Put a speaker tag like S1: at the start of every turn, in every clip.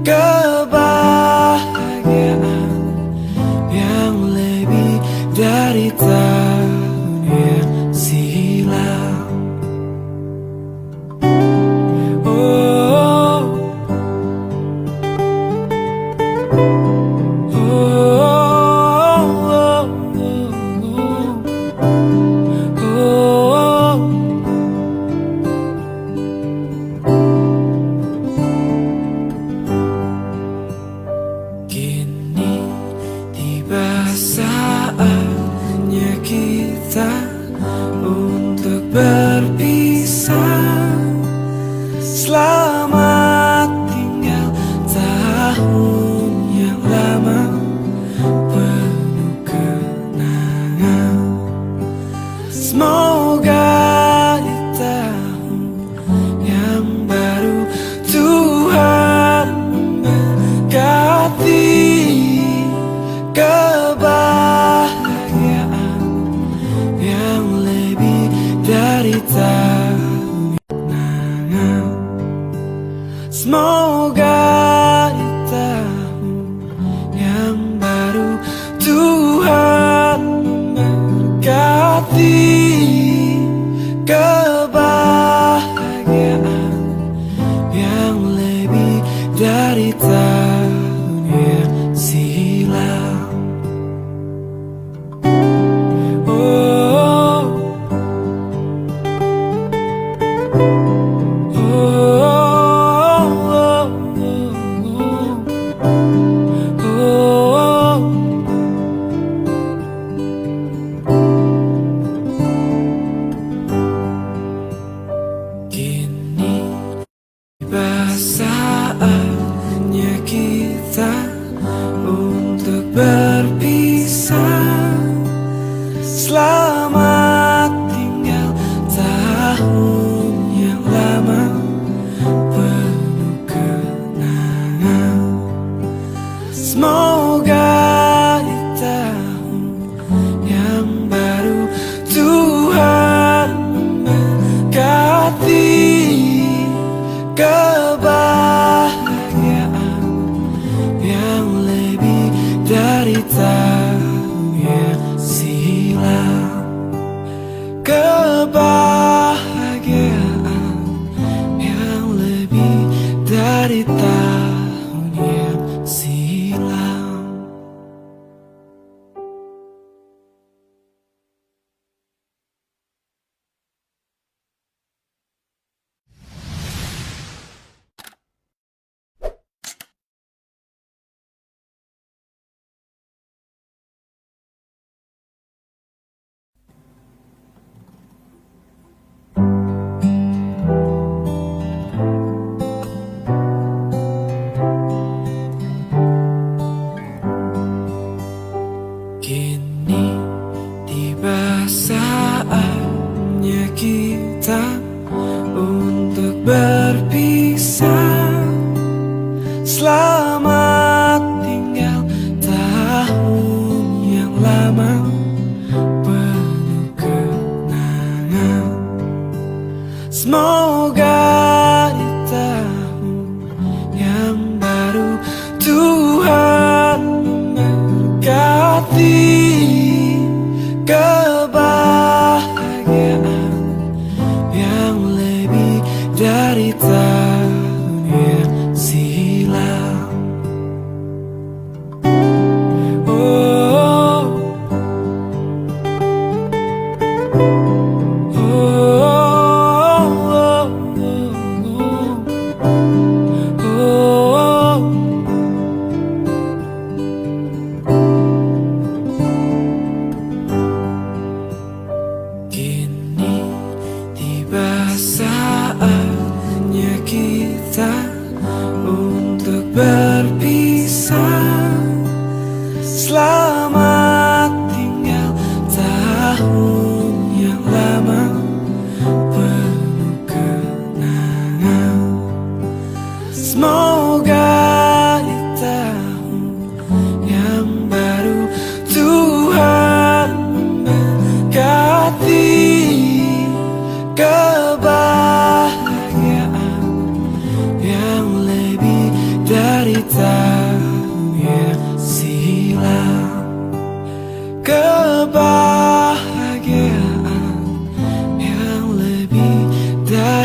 S1: kebahagiaan yang lebih dari tahun yang silam. Oh, oh, oh, oh, oh. Kini tiba saatnya kita untuk berpisah. Selamat tinggal tahun yang lama penuh kenangan. Semoga di tahun yang baru Tuhan memberkati kebahagiaan yang lebih dari tahun kenangan. Semoga di tahun yang baru Tuhan memberkati kebahagiaan yang lebih dari tahun yang silam. Oh, oh, oh, oh, oh. Kini tiba saatnya kita untuk berpisah. Selamat tinggal tahun yang lama penuh kenangan. Semoga di tahun yang baru Tuhan memberkati kebahagiaan yang lebih dari tahun yang silam. Kebahagiaan yang lebih dari tahun yang silam. Kini tiba saatnya kita untuk berpisah. Selamat tinggal tahun yang lama penuh kenangan. Semoga di tahun yang baru Tuhan memberkati kebahagiaan yang lebih dari tahun yang silam. Oh, oh, oh, oh, oh. Kini tiba saatnya kita untuk berpisah. Selamat tinggal tahun yang lama penuh kenangan. Semoga di tahun yang baru Tuhan memberkati kebahagiaan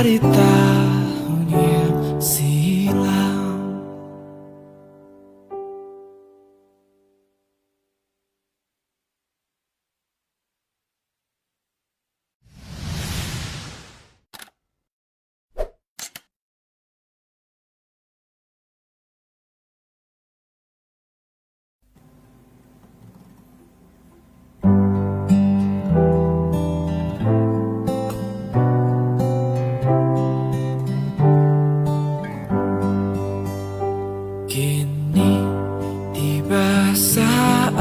S1: dari tahun yang silam. Kini tiba saatnya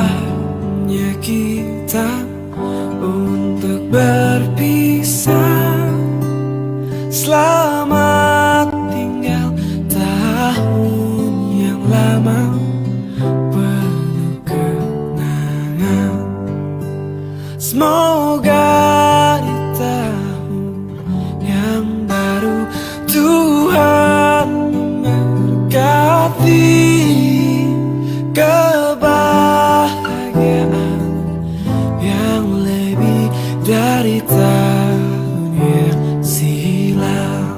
S1: kita untuk berpisah. Selamat tinggal tahun yang lama penuh kenangan. Semoga di tahun yang baru Tuhan memberkati kebahagiaan yang lebih dari tahun yang silam.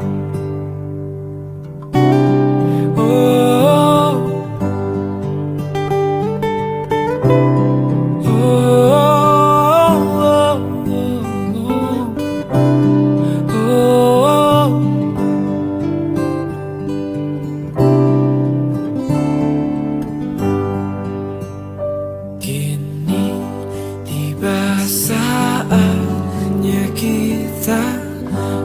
S1: Oh, oh, oh, oh, oh. Kini tiba saatnya kita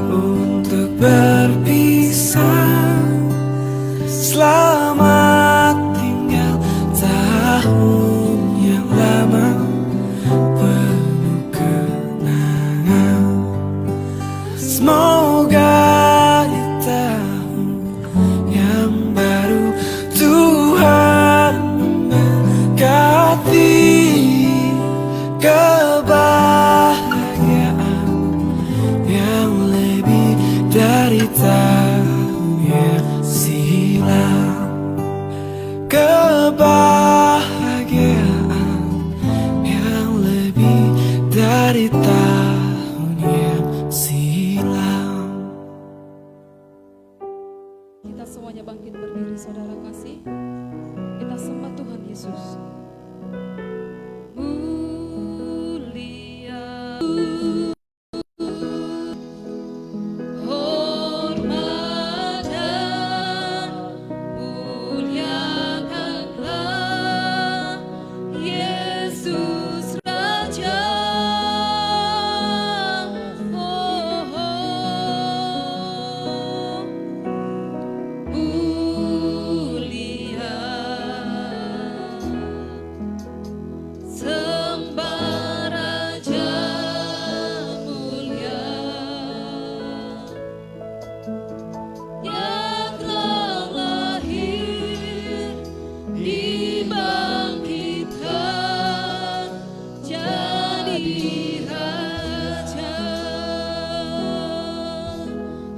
S1: untuk berpisah. Selamat tinggal tahun yang lama penuh kenangan. Semoga di tahun yang baru Tuhan memberkati kebahagiaan yang lebih dari tahun yang silam. Kebahagiaan yang lebih dari tahun yang silam.
S2: Kita semuanya bangkit berdiri, saudara kasih. Kita sembah Tuhan Yesus. Mulia, hormat dan muliakanlah Yesus Raja. Oh, oh. Mulia, sembah Raja mulia, yang telah lahir dibangkitkan jadi Raja.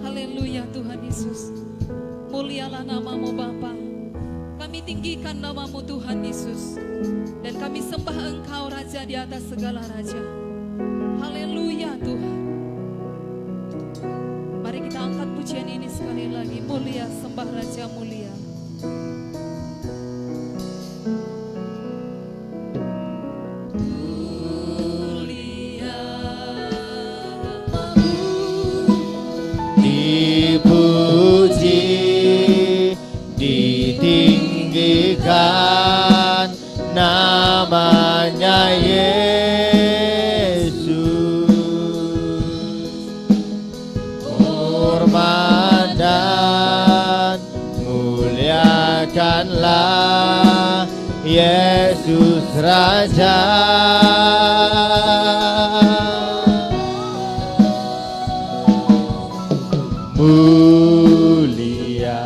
S2: Haleluya Tuhan Yesus. Mulialah namamu Bapa. Kami tinggikan namamu Tuhan Yesus. Dan kami sembah Engkau Raja di atas segala Raja. Haleluya Tuhan. Mari kita angkat pujian ini sekali lagi. Mulia, sembah Raja mulia. Mulia,
S3: dipuji, ditinggikan namanya Yesus. Hormat dan muliakanlah Yesus Raja. Mulia,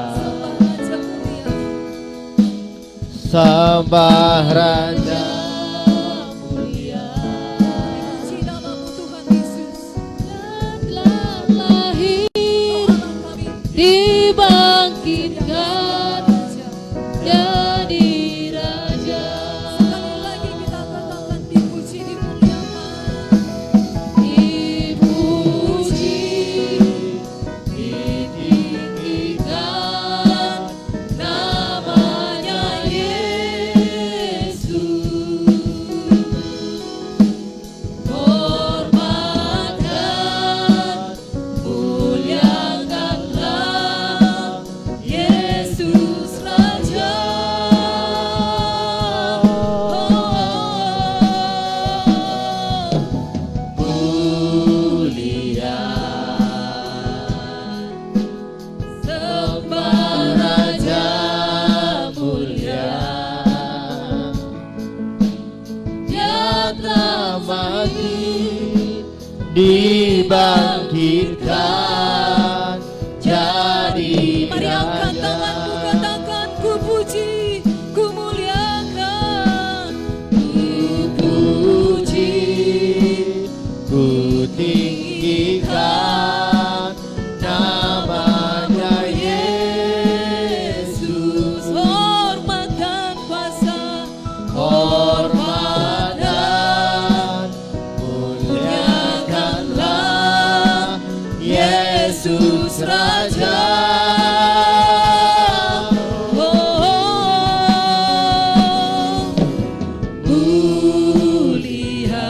S3: sembah Raja
S2: mulia. Puji namamu Tuhan Yesus. Yang telah lahir dibangkitkan jadi Raja. Sekali lagi kita katakan dipuji, dimuliakan. Dipuji,
S3: dibangkitkan jadi
S2: Mari angkat
S3: raja.
S2: tanganmu, katakan ku puji, ku muliakan,
S3: Ku puji, ku tinggikan namanya Yesus.
S2: hormat dan kuasa,
S3: Hormat dan muliakanlah Yesus Raja.
S2: Mulia,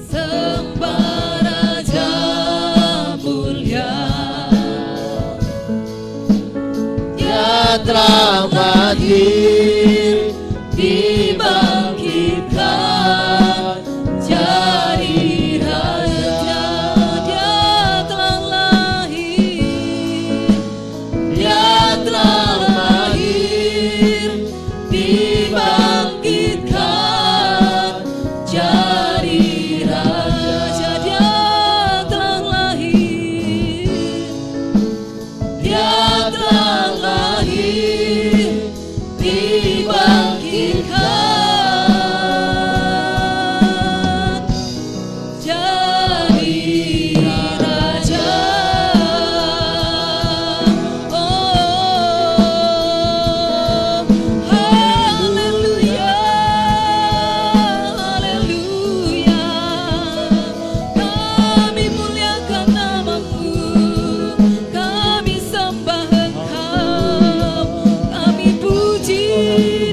S2: sembah Raja mulia.
S3: Dia telah mati, dibangkitkan jadi raja.
S2: Dia telah lahir,
S3: Dia telah lahir, dibangkitkan jadi raja.
S2: Dia telah lahir,
S3: Dia telah lahir, dibangkitkan
S2: jadi raja. Oh, haleluya, haleluya. Kami muliakan namamu, kami sembah Engkau, kami puji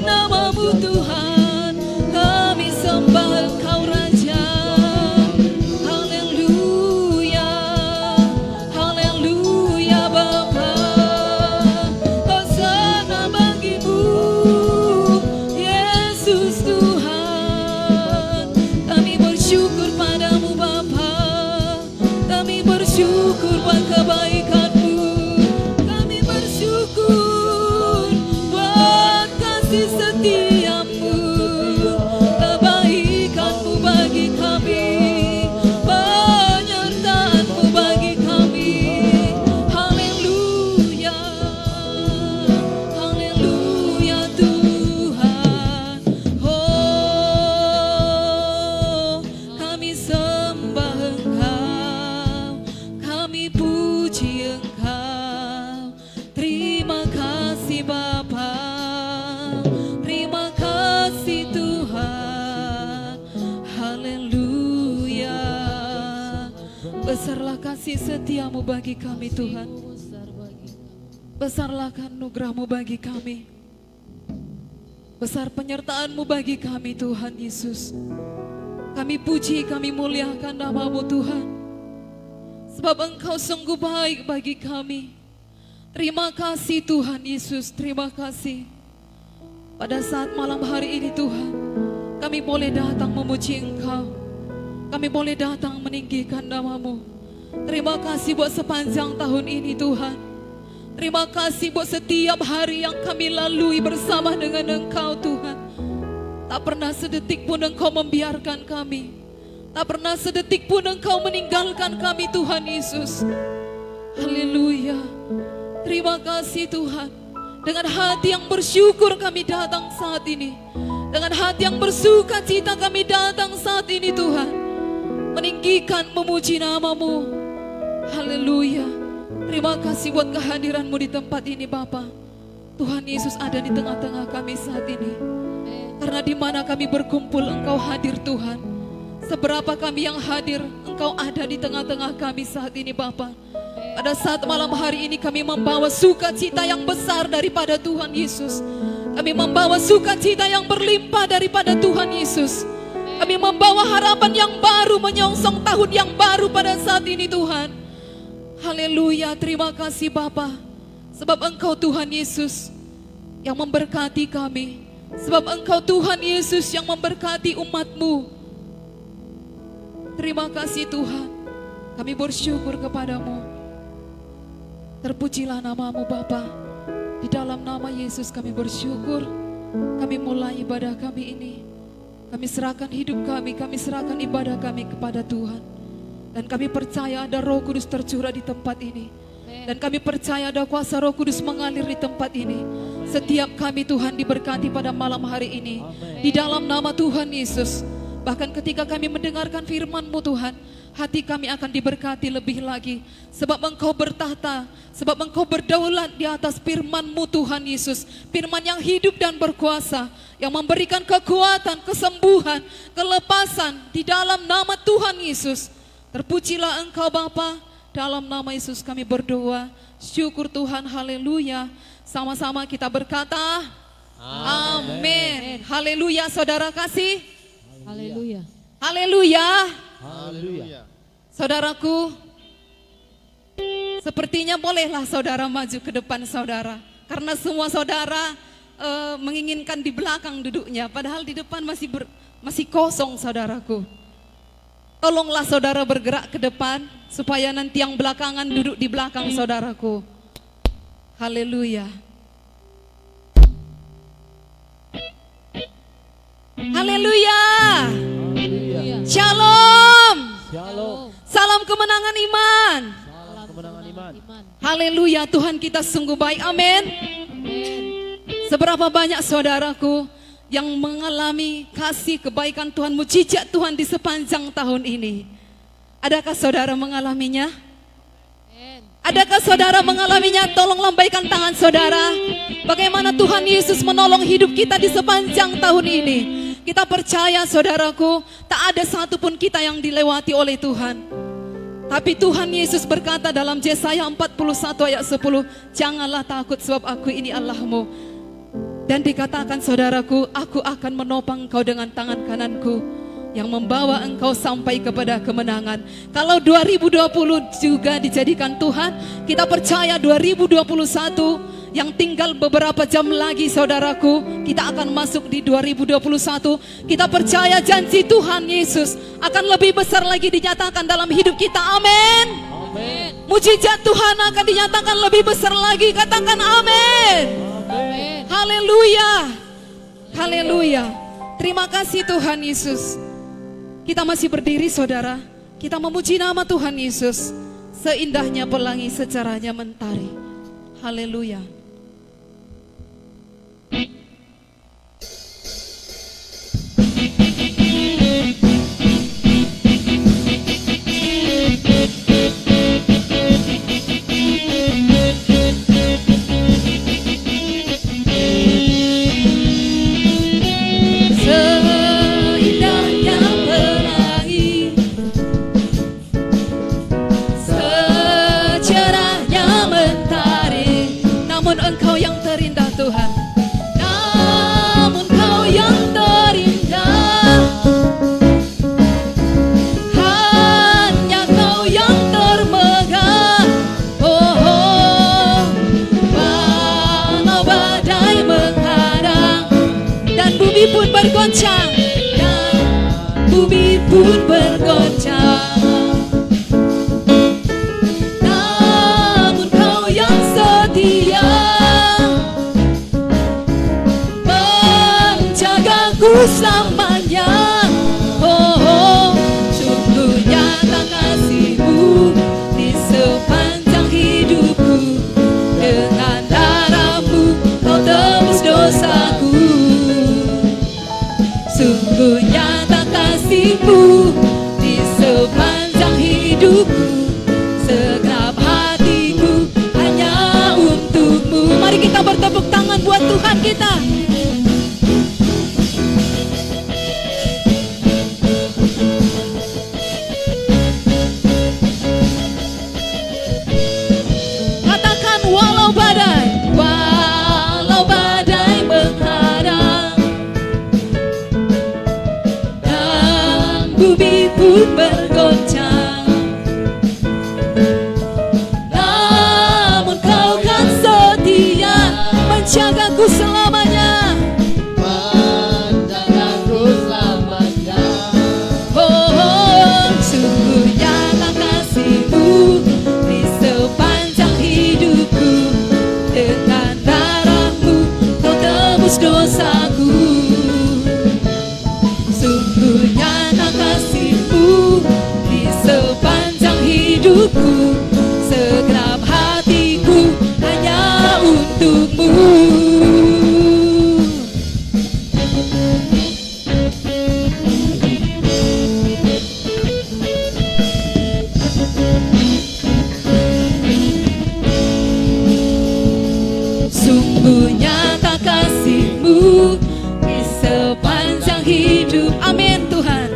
S2: namamu Tuhan, kami sembah Engkau Raja. Haleluya, haleluya Bapa. Hosana bagimu, Yesus Tuhan. Kami bersyukur padamu Bapa, kami bersyukur buat kebaikan-Mu, kami bersyukur buat kasih setia-Mu, kebaikan-Mu bagi kami, penyertaan-Mu bagi kami. Haleluya, haleluya Tuhan. Oh, kami sembah Engkau, kami puji Engkau. Terima kasih Bapa, terima kasih Tuhan. Haleluya. Besarlah kasih setiamu bagi kami Tuhan, besarlah anugerah-Mu bagi kami, besar penyertaan-Mu bagi kami Tuhan Yesus. Kami puji, kami muliakan nama-Mu Tuhan, sebab Engkau sungguh baik bagi kami. Terima kasih Tuhan Yesus, terima kasih. Pada saat malam hari ini Tuhan, kami boleh datang memuji Engkau, kami boleh datang meninggikan nama-Mu. Terima kasih buat sepanjang tahun ini Tuhan. Terima kasih buat setiap hari yang kami lalui bersama dengan Engkau Tuhan. Tak pernah sedetik pun Engkau membiarkan kami, tak pernah sedetik pun Engkau meninggalkan kami Tuhan Yesus. Haleluya. Terima kasih Tuhan. Dengan hati yang bersyukur kami datang saat ini, dengan hati yang bersuka cita kami datang saat ini Tuhan, meninggikan memuji nama-Mu. Haleluya. Terima kasih buat kehadiran-Mu di tempat ini Bapa. Tuhan Yesus ada di tengah-tengah kami saat ini. Karena di mana kami berkumpul Engkau hadir Tuhan. Seberapa kami yang hadir, Engkau ada di tengah-tengah kami saat ini Bapa. Pada saat malam hari ini kami membawa sukacita yang besar daripada Tuhan Yesus. Kami membawa sukacita yang berlimpah daripada Tuhan Yesus. Kami membawa harapan yang baru, menyongsong tahun yang baru pada saat ini Tuhan. Haleluya, terima kasih Bapa. Sebab Engkau Tuhan Yesus yang memberkati kami. Sebab Engkau Tuhan Yesus yang memberkati umat-Mu. Terima kasih Tuhan. Kami bersyukur kepadamu. Terpujilah nama-Mu Bapa. Di dalam nama Yesus kami bersyukur. Kami mulai ibadah kami ini. Kami serahkan hidup kami serahkan ibadah kami kepada Tuhan. Dan kami percaya ada Roh Kudus tercurah di tempat ini. Dan kami percaya ada kuasa Roh Kudus mengalir di tempat ini. Setiap kami Tuhan diberkati pada malam hari ini. Di dalam nama Tuhan Yesus. Bahkan ketika kami mendengarkan firman-Mu Tuhan, hati kami akan diberkati lebih lagi. Sebab Engkau bertahta, sebab Engkau berdaulat di atas firman-Mu Tuhan Yesus. Firman yang hidup dan berkuasa, yang memberikan kekuatan, kesembuhan, kelepasan di dalam nama Tuhan Yesus. Terpujilah Engkau Bapa, dalam nama Yesus kami berdoa. Syukur Tuhan, haleluya. Sama-sama kita berkata, amin. Haleluya, saudara kasih.
S3: Haleluya.
S2: Haleluya.
S4: Haleluya.
S2: Saudaraku, sepertinya bolehlah saudara maju ke depan saudara. Karena semua saudara menginginkan di belakang duduknya, padahal di depan masih kosong saudaraku. Tolonglah saudara bergerak ke depan, supaya nanti yang belakangan duduk di belakang saudaraku. Haleluya. Haleluya.
S3: Haleluya.
S2: Shalom.
S4: Shalom.
S2: Salam kemenangan iman.
S4: Salam kemenangan iman.
S2: Haleluya, Tuhan kita sungguh baik. Amin. Seberapa banyak saudaraku yang mengalami kasih kebaikan Tuhan, mujizat Tuhan di sepanjang tahun ini? Adakah saudara mengalaminya? Adakah saudara mengalaminya? Tolong lambaikan tangan saudara. Bagaimana Tuhan Yesus menolong hidup kita di sepanjang tahun ini. Kita percaya saudaraku, tak ada satupun kita yang dilewati oleh Tuhan. Tapi Tuhan Yesus berkata dalam Yesaya 41 ayat 10, janganlah takut sebab aku ini Allahmu. Dan dikatakan saudaraku, aku akan menopang engkau dengan tangan kananku yang membawa engkau sampai kepada kemenangan. Kalau 2020 juga dijadikan Tuhan, kita percaya 2021 yang tinggal beberapa jam lagi saudaraku, kita akan masuk di 2021. Kita percaya janji Tuhan Yesus akan lebih besar lagi dinyatakan dalam hidup kita. Amin.
S4: Amin.
S2: Mujizat Tuhan akan dinyatakan lebih besar lagi. Katakan amin.
S4: Amin.
S2: Haleluya. Haleluya. Terima kasih Tuhan Yesus. Kita masih berdiri saudara. Kita memuji nama Tuhan Yesus. Seindahnya pelangi, secerahnya mentari. Haleluya. Seindahnya pelangi, secerahnya mentari. Namun Engkau yang terindah Tuhan. Namun Kau yang terindah. Hanya Kau yang termegah. Oh, oh. Walau badai menghadang dan bumi pun bergoncang, dan bumi pun bergoncang. Namun Kau yang setia menjagaku selamanya. Oh, oh. Sungguh nyata kasih-Mu di sepanjang hidupku. Dengan darah-Mu Kau tebus dosaku. Sungguh nyata kasih-Mu di sepanjang hidupku. Segenap hatiku hanya untuk-Mu. Mari kita bertepuk tangan buat Tuhan kita. hidupku, segenap hatiku hanya untukmu. Sungguh nyata kasih-Mu di sepanjang hidup. Amin Tuhan.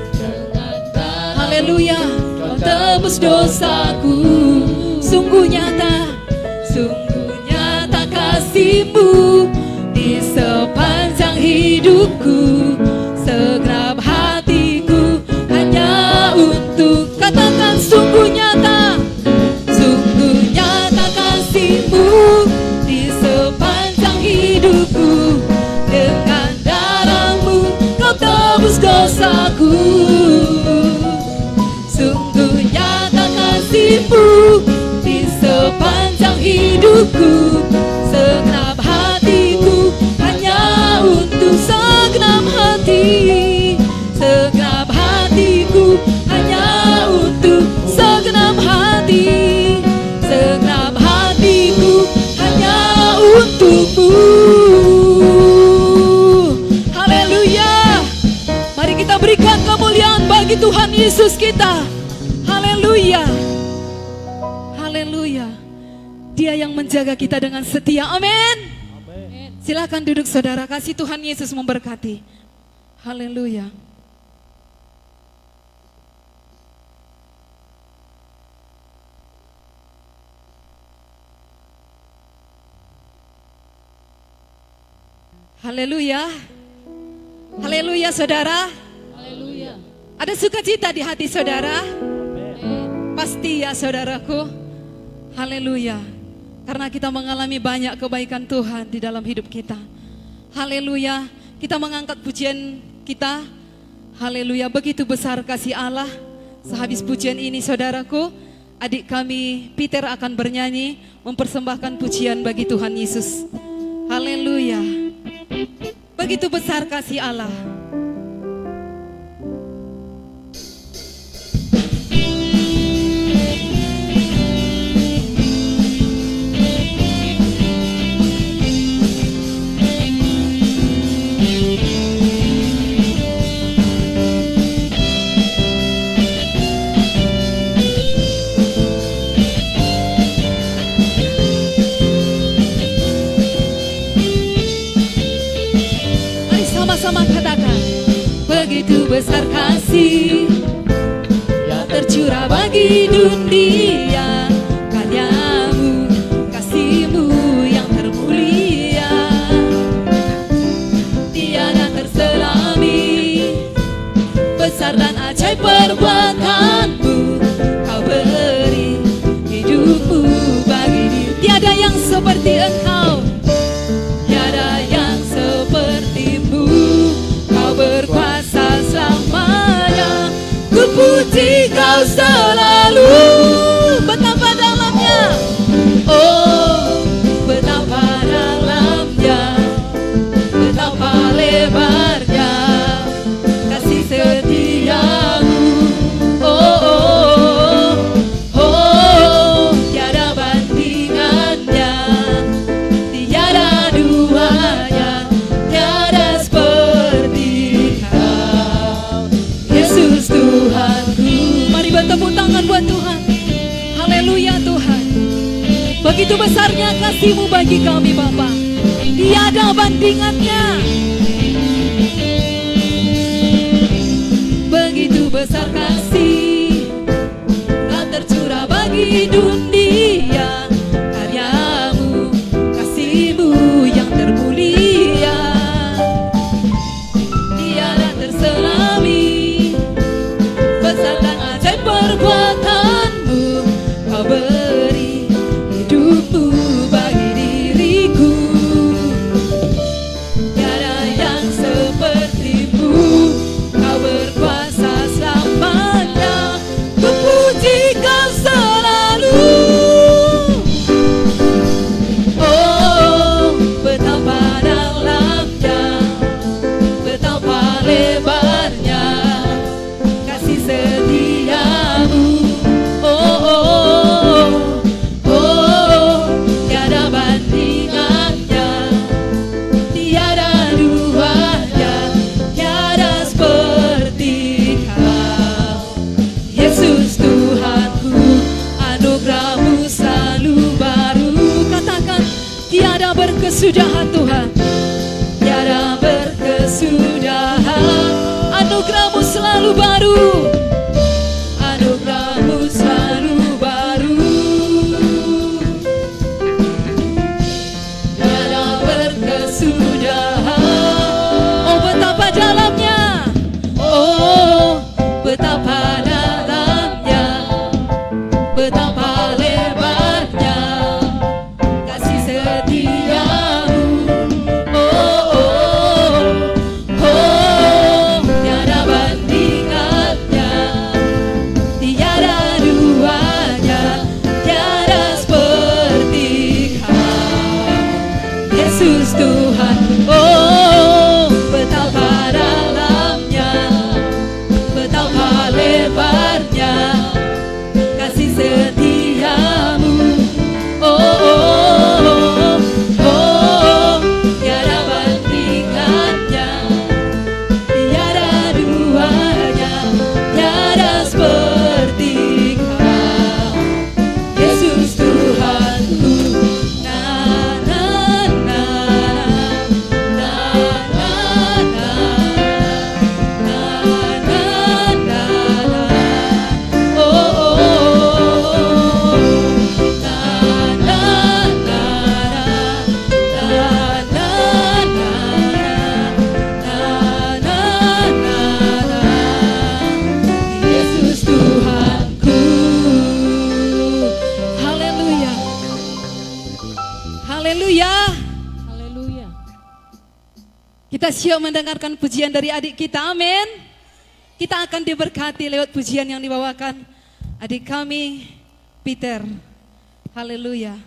S2: Haleluya, Kau tebus dosaku. Sungguh nyata kasih-Mu di sepanjang hidupku, segenap hatiku hanya untuk. Katakan sungguh nyata kasih-Mu di sepanjang hidupku, dengan darah-Mu Kau tebus dosaku. Sungguh nyata kasih-Mu di sepanjang hidupku, segenap hatiku hanya untuk. Segenap hatiku hanya untuk. Segenap hatiku hanya untukmu. Haleluya. Mari kita berikan kemuliaan bagi Tuhan Yesus kita. Haleluya. Haleluya. Dia yang menjaga kita dengan setia. Amin. Silakan duduk saudara, kasih Tuhan Yesus memberkati. Haleluya. Haleluya. Haleluya saudara.
S3: Haleluya.
S2: Ada sukacita di hati saudara? Pasti ya saudaraku. Haleluya. Karena kita mengalami banyak kebaikan Tuhan di dalam hidup kita. Haleluya. Kita mengangkat pujian kita. Haleluya. Begitu besar kasih Allah. Sehabis pujian ini saudaraku, adik kami Peter akan bernyanyi mempersembahkan pujian bagi Tuhan Yesus. Haleluya. Begitu besar kasih Allah. Sama-sama katakan, begitu besar kasih yang tercurah bagi dunia, karya-Mu, kasih-Mu yang termulia, tiada terselami, besar dan ajaib perbuatan-Mu, Kau beri hidup-Mu bagi diri. Tiada yang seperti Engkau, tiada yang seperti-Mu, Kau berkuasa selamanya. Ku puji Kau selalu. Betapa dalamnya, oh betapa dalamnya, betapa lebarnya kasih setia-Mu. Oh, oh, oh, oh, tiada bandingannya, tiada duanya, tiada seperti Kau, Yesus Tuhanku. Mari bertepuk tangan buat Tuhan. Haleluya Tuhan. Begitu besarnya kasih-Mu bagi kami Bapa, tiada bandingannya. Begitu besar kasih telah tercurah bagi dunia, karya-Mu, kasih-Mu yang termulia, tiada terselami, besar dan ajaib perbuatan-Mu, Kau beri hidup-Mu bagi diriku. Tiada anugerah-Mu selalu baru. Katakan, tiada berkesudahan Tuhan, tiada berkesudahan. Anugerah-Mu selalu baru, anugerah-Mu selalu baru. Tiada berkesudahan. Oh betapa dalamnya, oh betapa dalamnya, betapa lebarnya kasih setiamu. Oh, oh, oh, tiada bandingannya, tiada duanya, tiada seperti Kau, Yesus Tuhan. Oh betapa dalamnya, betapa lebarnya kasih setiamu. Oh, oh, oh, oh, tiada bandingannya, tiada duanya, tiada seperti Kau, Yesus Tuhanku. Na na na na na na na na na na. Oh, oh, oh. Na na na na na na na na na. Yesus Tuhanku. Haleluya. Haleluya.
S3: Haleluya.
S2: Kita siap mendengarkan pujian dari adik kita, amin. Kita akan diberkati lewat pujian yang dibawakan adik kami, Peter. Haleluya.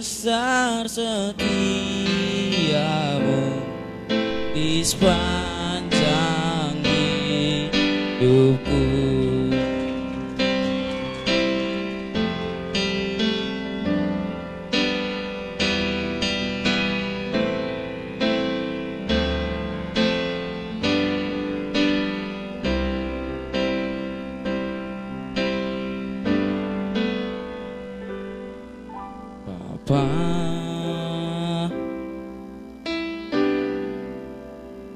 S5: besar setiamu di sepanjang hidupku. Bapa,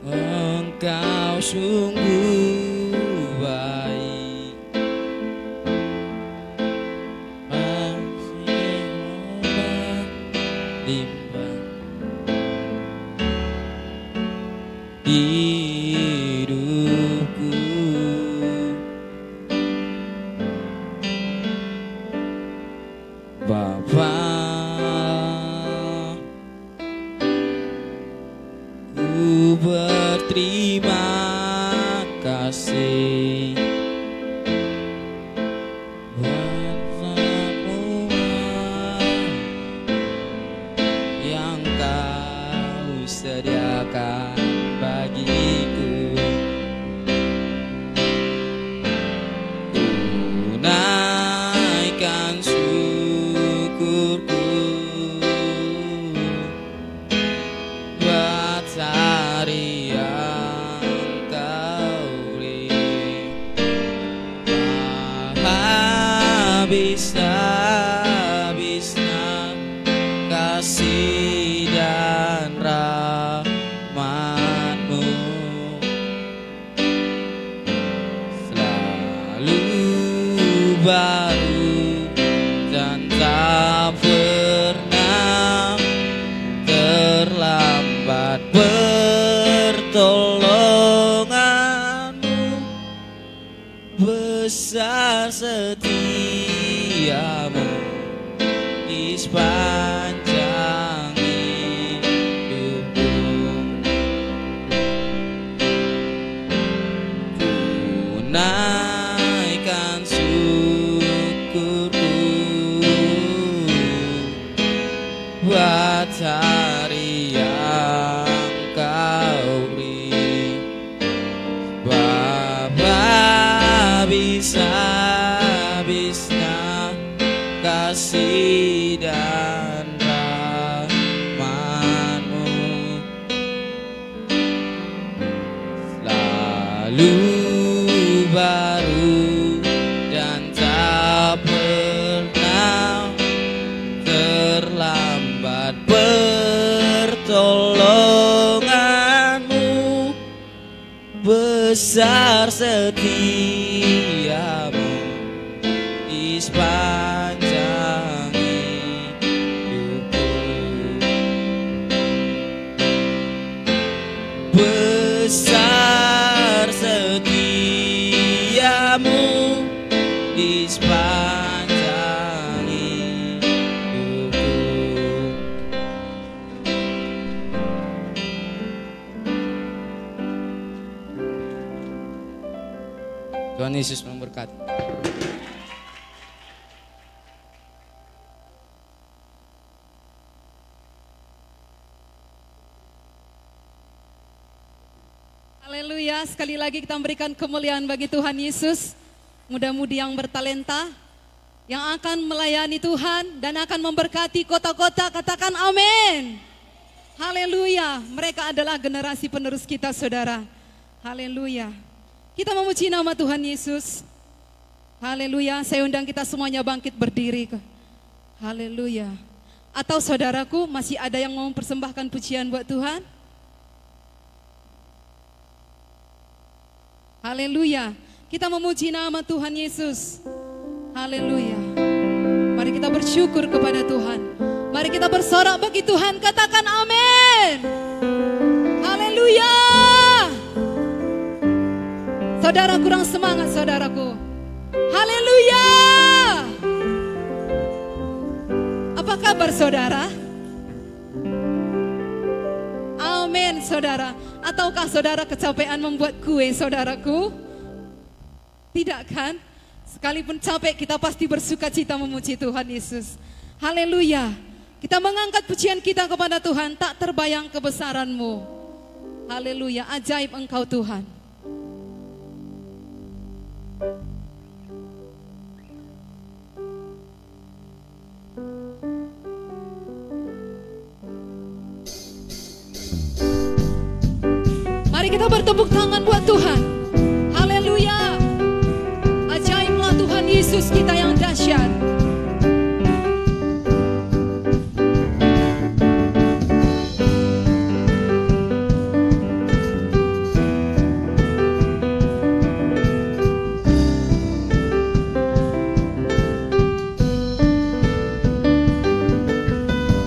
S5: Engkau sungguh baik, masih melimpah hidupku. Bapa, ku berterima kasih buat yang kau sediakan bagiku. Ku naikkan syukurku buat hari yang kau beri. Habis-habisnya kasih dan rahmat-Mu selalu baru dan tak pernah terlambat. Pertolongan-Mu besar setiamu di sepanjang hidupku. Ku naikkan syukurku buat hari yang kau beri. Bapa, habis-habisnya kasih dan rahmat-Mu selalu baru dan tak pernah terlambat. Pertolongan-Mu besar setiamu di sepanjang hidupku. Besar setiamu di sepanjang hidupku. Tuhan Yesus memberkati.
S2: Haleluya, sekali lagi kita memberikan kemuliaan bagi Tuhan Yesus. Muda-mudi yang bertalenta, yang akan melayani Tuhan dan akan memberkati kota-kota, katakan amin. Haleluya, mereka adalah generasi penerus kita, saudara. Haleluya. Kita memuji nama Tuhan Yesus. Haleluya, saya undang kita semuanya bangkit berdiri. Haleluya. Atau saudaraku, masih ada yang mau mempersembahkan pujian buat Tuhan? Haleluya. Kita memuji nama Tuhan Yesus. Haleluya. Mari kita bersyukur kepada Tuhan. Mari kita bersorak bagi Tuhan, katakan amin. Haleluya. Saudara kurang semangat, saudaraku. Haleluya. Apa kabar, saudara? Amin, saudara. Ataukah saudara kecapean membuat kue, saudaraku? Tidak kan? Sekalipun capek, kita pasti bersuka cita memuji Tuhan Yesus. Haleluya. Kita mengangkat pujian kita kepada Tuhan, tak terbayang kebesaran-Mu. Haleluya, ajaib Engkau Tuhan. Mari kita bertepuk tangan buat Tuhan. Haleluya. Ajaiblah Tuhan Yesus kita yang dahsyat.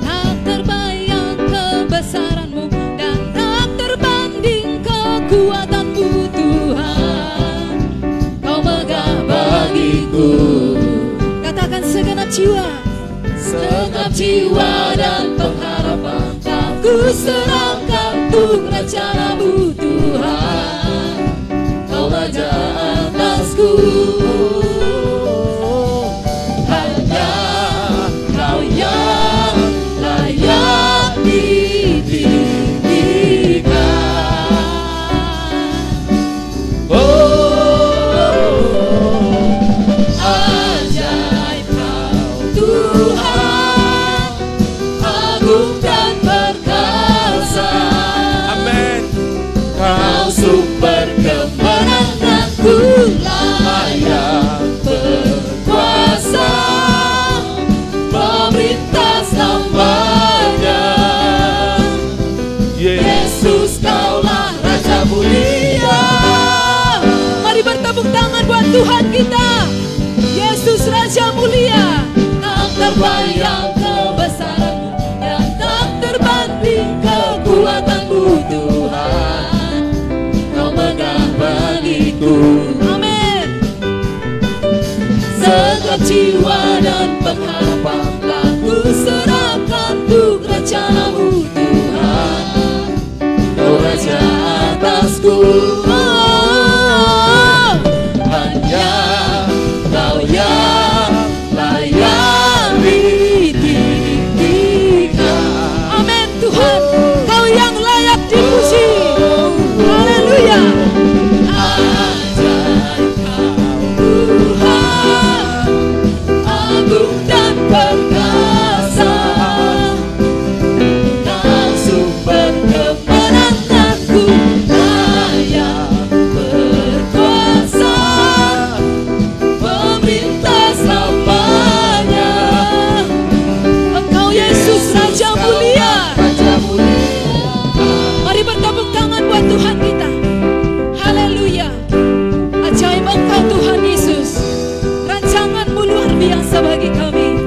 S2: Tak terbayang kebesaran-Mu dan tak terbanding kekuatan-Mu Tuhan. Kau megah bagiku. Katakan segenap jiwa dan pengharapan tak ku serahkan untuk rencana-Mu Tuhan. Kau raja atasku. Hanya Kau yang layak ditinggikan. Ajaib Kau Tuhan, agung dan perkasa.
S5: Amin.
S2: Kau sumber kemenanganku, layak berkuasa, pemerintah selamanya. Yesus Kaulah Raja mulia. Mari bertepuk tangan buat Tuhan kita. Yesus Raja mulia. Tak terbayang kebesaran-Mu dan tak terbanding kekuatan-Mu Tuhan. Kau megah bagiku. Amin. Segenap jiwa dan pengharapan telah ku serahkan untuk rencana-Mu Tuhan. Kau raja atasku. Hanya Kau yang layak ditinggikan. Amin Tuhan, Kau yang layak dipuji. Haleluya. Ajaib Kau Tuhan, agung dan perkasa. Kau sumber kemenanganku, layak berkuasa, pemerintah selamanya. Engkau Yesus Raja mulia. Mari bertepuk tangan buat Tuhan kita. Haleluya. Ajaib Engkau Tuhan Yesus. Rancangan-Mu luar biasa bagi kami.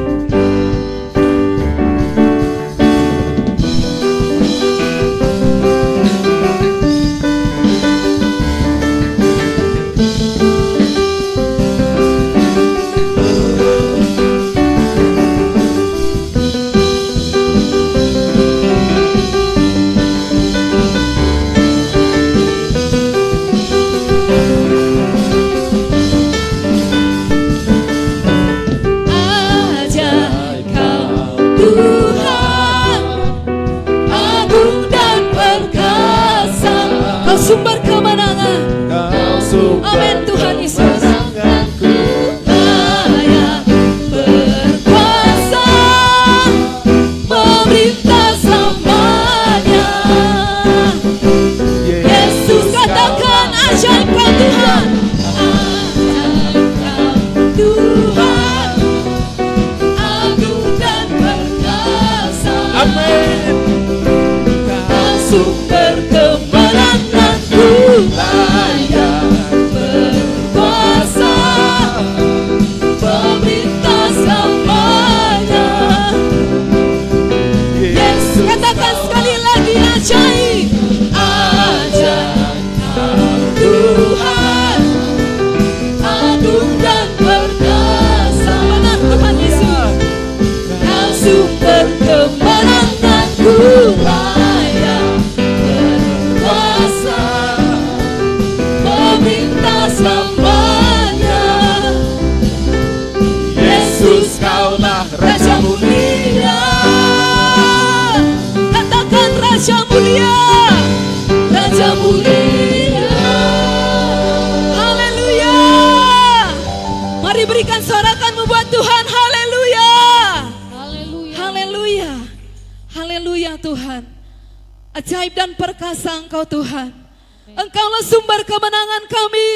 S2: sorakanmu buat Tuhan. Haleluya.
S3: Haleluya.
S2: Haleluya. Haleluya Tuhan. Ajaib dan perkasa Engkau Tuhan. Engkaulah sumber kemenangan kami.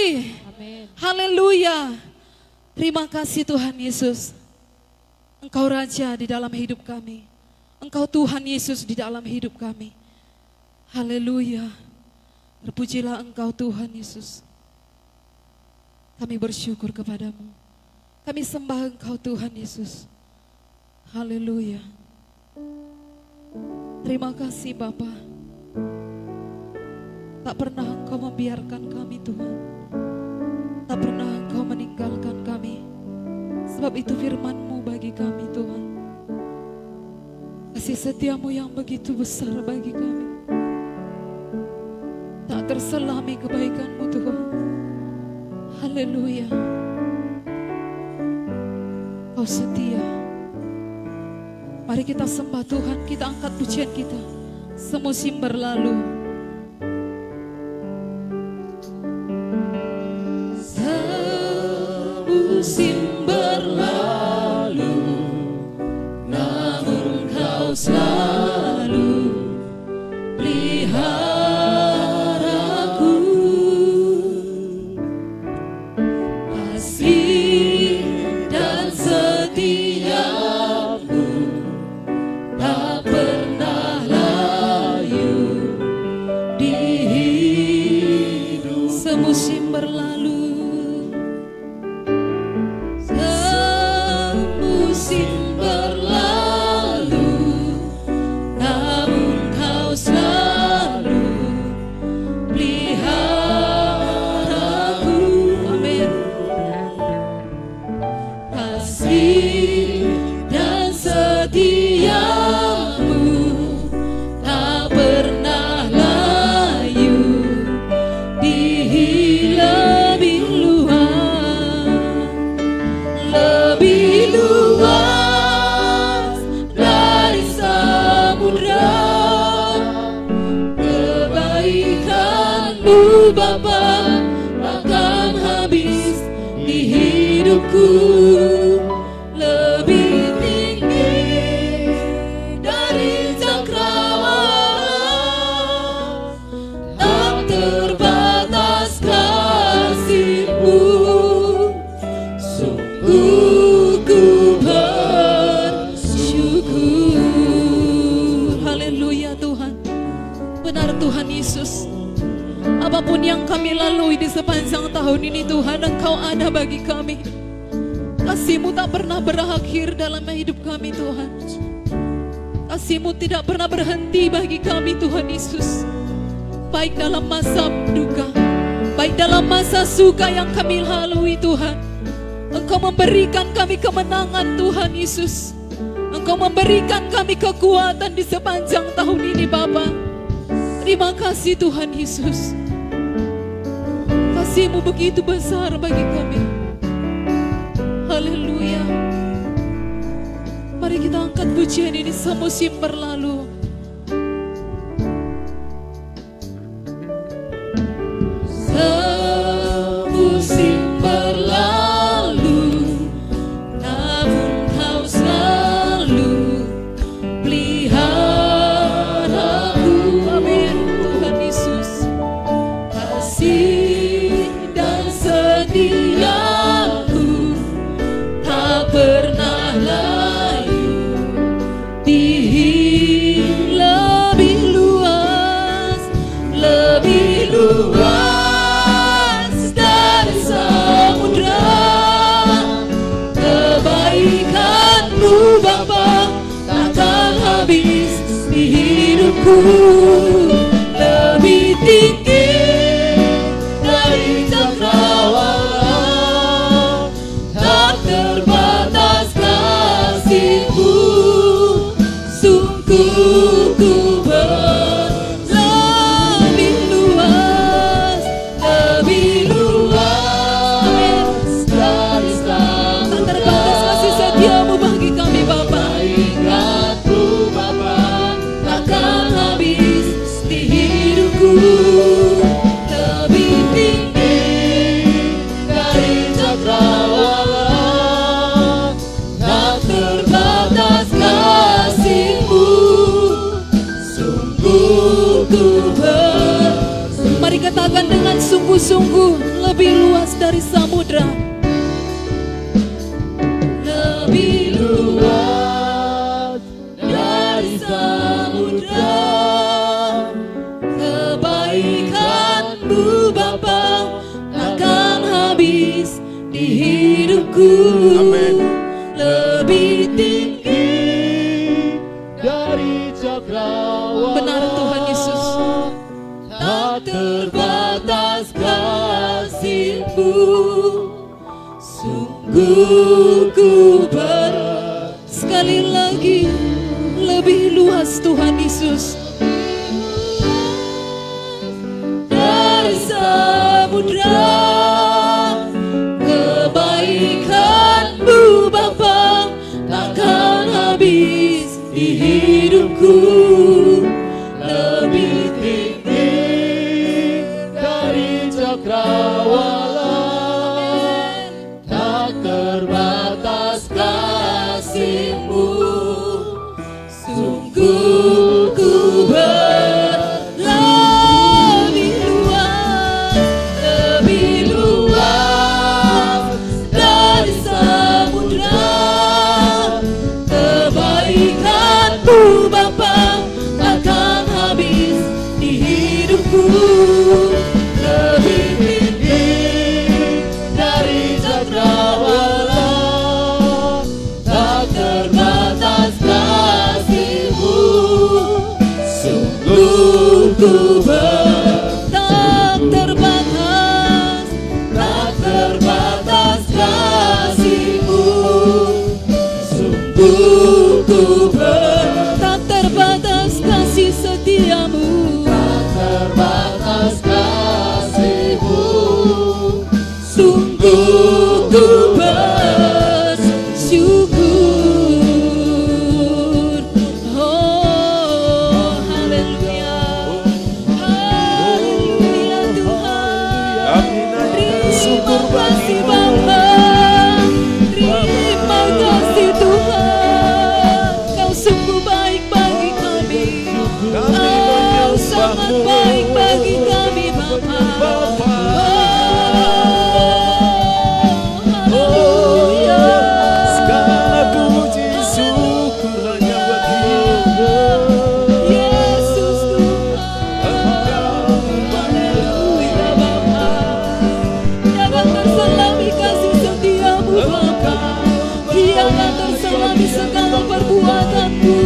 S3: Amin.
S2: Haleluya. Terima kasih Tuhan Yesus. Engkau Raja di dalam hidup kami. Engkau Tuhan Yesus di dalam hidup kami. Haleluya. Terpujilah Engkau Tuhan Yesus. Kami bersyukur kepadamu. Kami sembah Engkau Tuhan Yesus. Haleluya. Terima kasih Bapa. Tak pernah Engkau membiarkan kami Tuhan. Tak pernah Engkau meninggalkan kami. Sebab itu firman-Mu bagi kami Tuhan. Kasih setia-Mu yang begitu besar bagi kami. Tak terselami kebaikan-Mu Tuhan. Haleluya. Kau setia. Mari kita sembah Tuhan. Kita angkat pujian kita semusim berlalu. Musim berlalu, namun Kau selalu peliharaku. Kasih dan setiamu tak pernah layu di hidup. Semusim berlalu, musim berlalu, namun Kau selalu peliharaku. Amin. Kasih dan setiamu tak pernah layu di lebih luas, lebih luas dari samudra. Kebaikan-Mu Bapa takkan habis di hidupku. Lebih tinggi dari cakrawala, tak terbatas kasih-Mu. Sungguh ku bersyukur. Haleluya Tuhan. Benar Tuhan Yesus. Apapun yang kami lalui di sepanjang tahun ini Tuhan, Engkau ada bagi kami. Kasih-Mu tak pernah berakhir dalam hidup kami Tuhan. Kasih-Mu tidak pernah berhenti bagi kami Tuhan Yesus. Baik dalam masa duka, baik dalam masa suka yang kami lalui Tuhan, Engkau memberikan kami kemenangan Tuhan Yesus. Engkau memberikan kami kekuatan di sepanjang tahun ini Bapa. Terima kasih Tuhan Yesus. Kasih-Mu begitu besar bagi kami. Haleluya. Mari kita angkat pujian ini semusim berlalu. Semusim berlalu, namun Kau selalu peliharaku. Amin Tuhan Yesus. Kasih dan setia-Mu tak pernah layu di Katakan dengan sungguh-sungguh, lebih luas dari samudra. Lebih luas dari samudra, kebaikan-Mu Bapa takkan habis di hidupku. Lebih tinggi
S4: dari cakrawala.
S2: Benar Tuhan Yesus.
S4: Tak terbatas kasih-Mu.
S2: Sungguh ku sekali lagi, lebih luas Tuhan Yesus. Dari samudra, kebaikan-Mu Bapa takkan habis di hidupku. Lebih tinggi
S4: Dari cakrawala, tak terbatas kasih-Mu.
S2: sungguh ku lebih luas dari samudra, kebaikan-Mu Bapa takkan habis di hidupku. Lebih tinggi
S4: Dari cakrawala, tak terbatas kasih-Mu.
S2: sungguh ku tak terbatas, tak terbatas kasih-Mu. Sungguh ku tak terbatas kasih setia-Mu.
S4: Terbatas kasih-Mu.
S2: Sungguh ku bersyukur. Oh, haleluya. Haleluya Tuhan. Terima kasih Bapa. Terima kasih Tuhan. Kau sungguh baik bagi kami. Kau sangat baik bagi kami Bapa.
S1: Segala puji syukur hanya bagi-Mu.
S2: Yesus Tuhan. Haleluya Bapa. Jangan terselami kasih setia-Mu Bapa. Jangan terselami segala perbuatan-Mu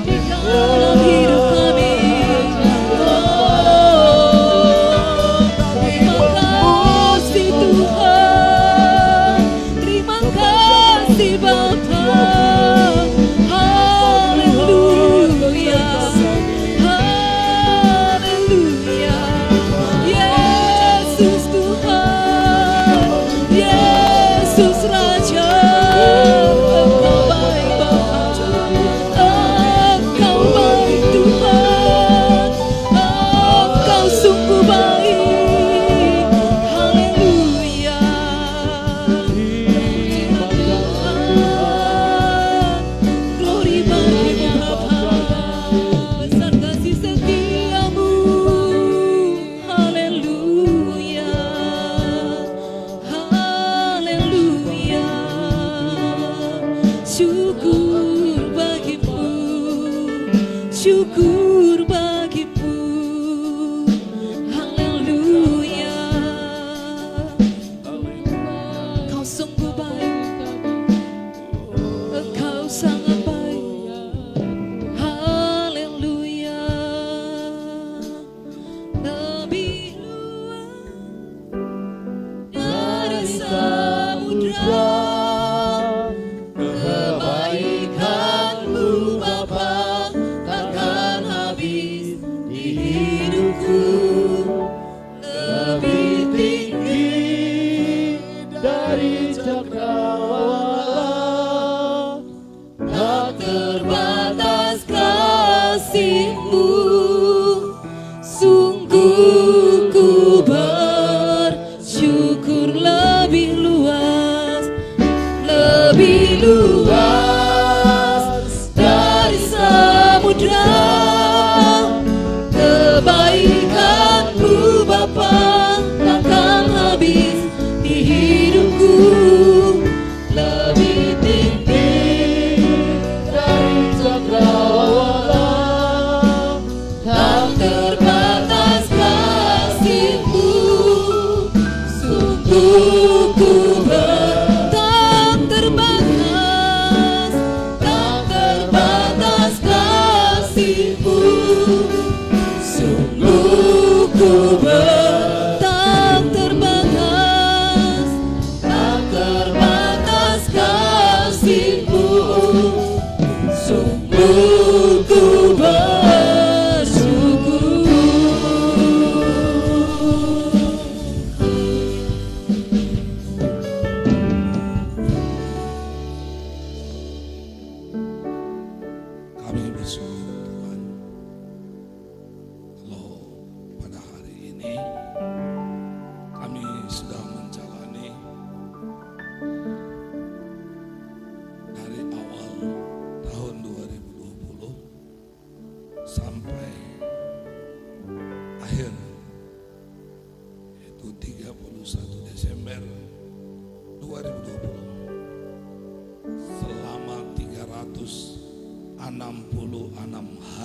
S2: di dalam hidup kami. Terima kasih Tuhan. Terima kasih Bapa. Haleluya. Haleluya. Yesus Tuhan. Yesus Raja. Engkau baik Bapa. Engkau baik Tuhan. Engkau sungguh baik. Haleluya. Glory bagi Bapa. Besar kasih setia-Mu. Haleluya. Haleluya. Syukur bagi-Mu. Syukur bagi-Mu. Haleluya. Kau sungguh baik. Engkau sangat baik. Haleluya. Lebih luas dari samudra, kebaikan-Mu Bapa takkan habis di hidupku. Lebih tinggi
S4: Dari cakrawala,
S2: tak terbatas kasih-Mu. Sungguh ku bersyukur. Lebih luas dari samudra, kebaikan-Mu Bapa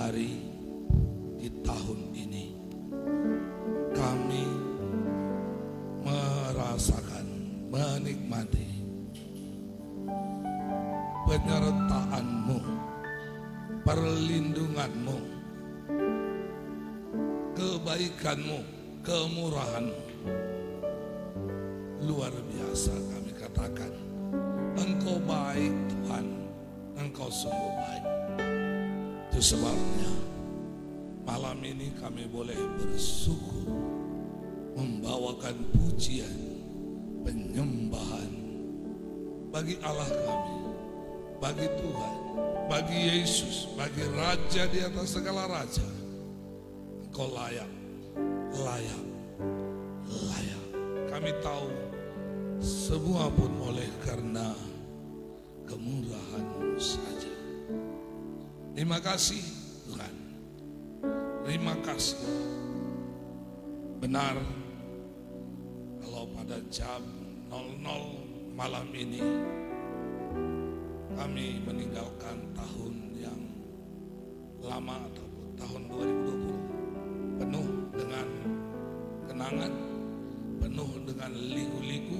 S6: hari di tahun ini kami merasakan, menikmati penyertaan-Mu, perlindungan-Mu, kebaikan-Mu, kemurahan-Mu. Luar biasa kami katakan, Engkau baik Tuhan, Engkau sungguh baik. Itu sebabnya malam ini kami boleh bersyukur, membawakan pujian, penyembahan bagi Allah kami, bagi Tuhan, bagi Yesus, bagi Raja di atas segala raja. Engkau layak, layak, layak. Kami tahu semua pun oleh karena kemurahan-Mu saja. Terima kasih Tuhan, terima kasih. Benar, kalau pada jam 00 malam ini kami meninggalkan tahun yang lama atau tahun 2020 penuh dengan kenangan, penuh dengan liku-liku,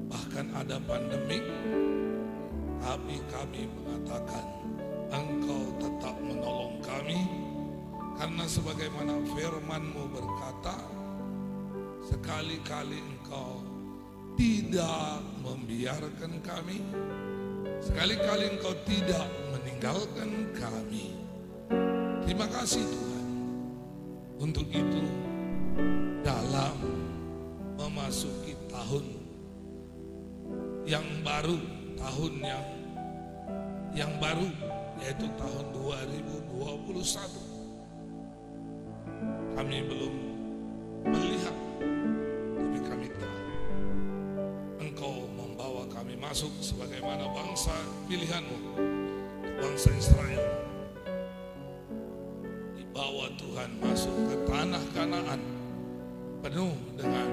S6: bahkan ada pandemik, tapi kami mengatakan Engkau tetap menolong kami, karena sebagaimana firman-Mu berkata, sekali-kali Engkau tidak membiarkan kami, sekali-kali Engkau tidak meninggalkan kami. Terima kasih Tuhan. Untuk itu, dalam memasuki tahun yang baru, tahun yang baru, yaitu tahun 2021, kami belum melihat, tapi kami tahu Engkau membawa kami masuk sebagaimana bangsa pilihan-Mu, bangsa Israel. Dibawa Tuhan masuk ke tanah Kanaan penuh dengan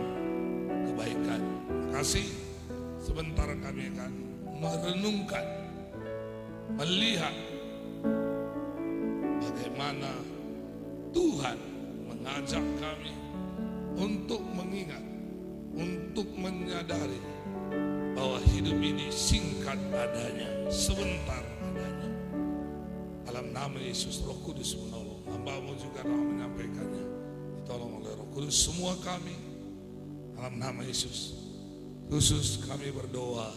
S6: kebaikan. Terima kasih. Sebentar kami akan merenungkan, melihat bagaimana Tuhan mengajak kami untuk mengingat, untuk menyadari bahwa hidup ini singkat adanya, sebentar adanya. Dalam nama Yesus, Roh Kudus menolong. Hamba-Mu juga dalam menyampaikannya, ditolong oleh Roh Kudus semua kami. Dalam nama Yesus, khusus kami berdoa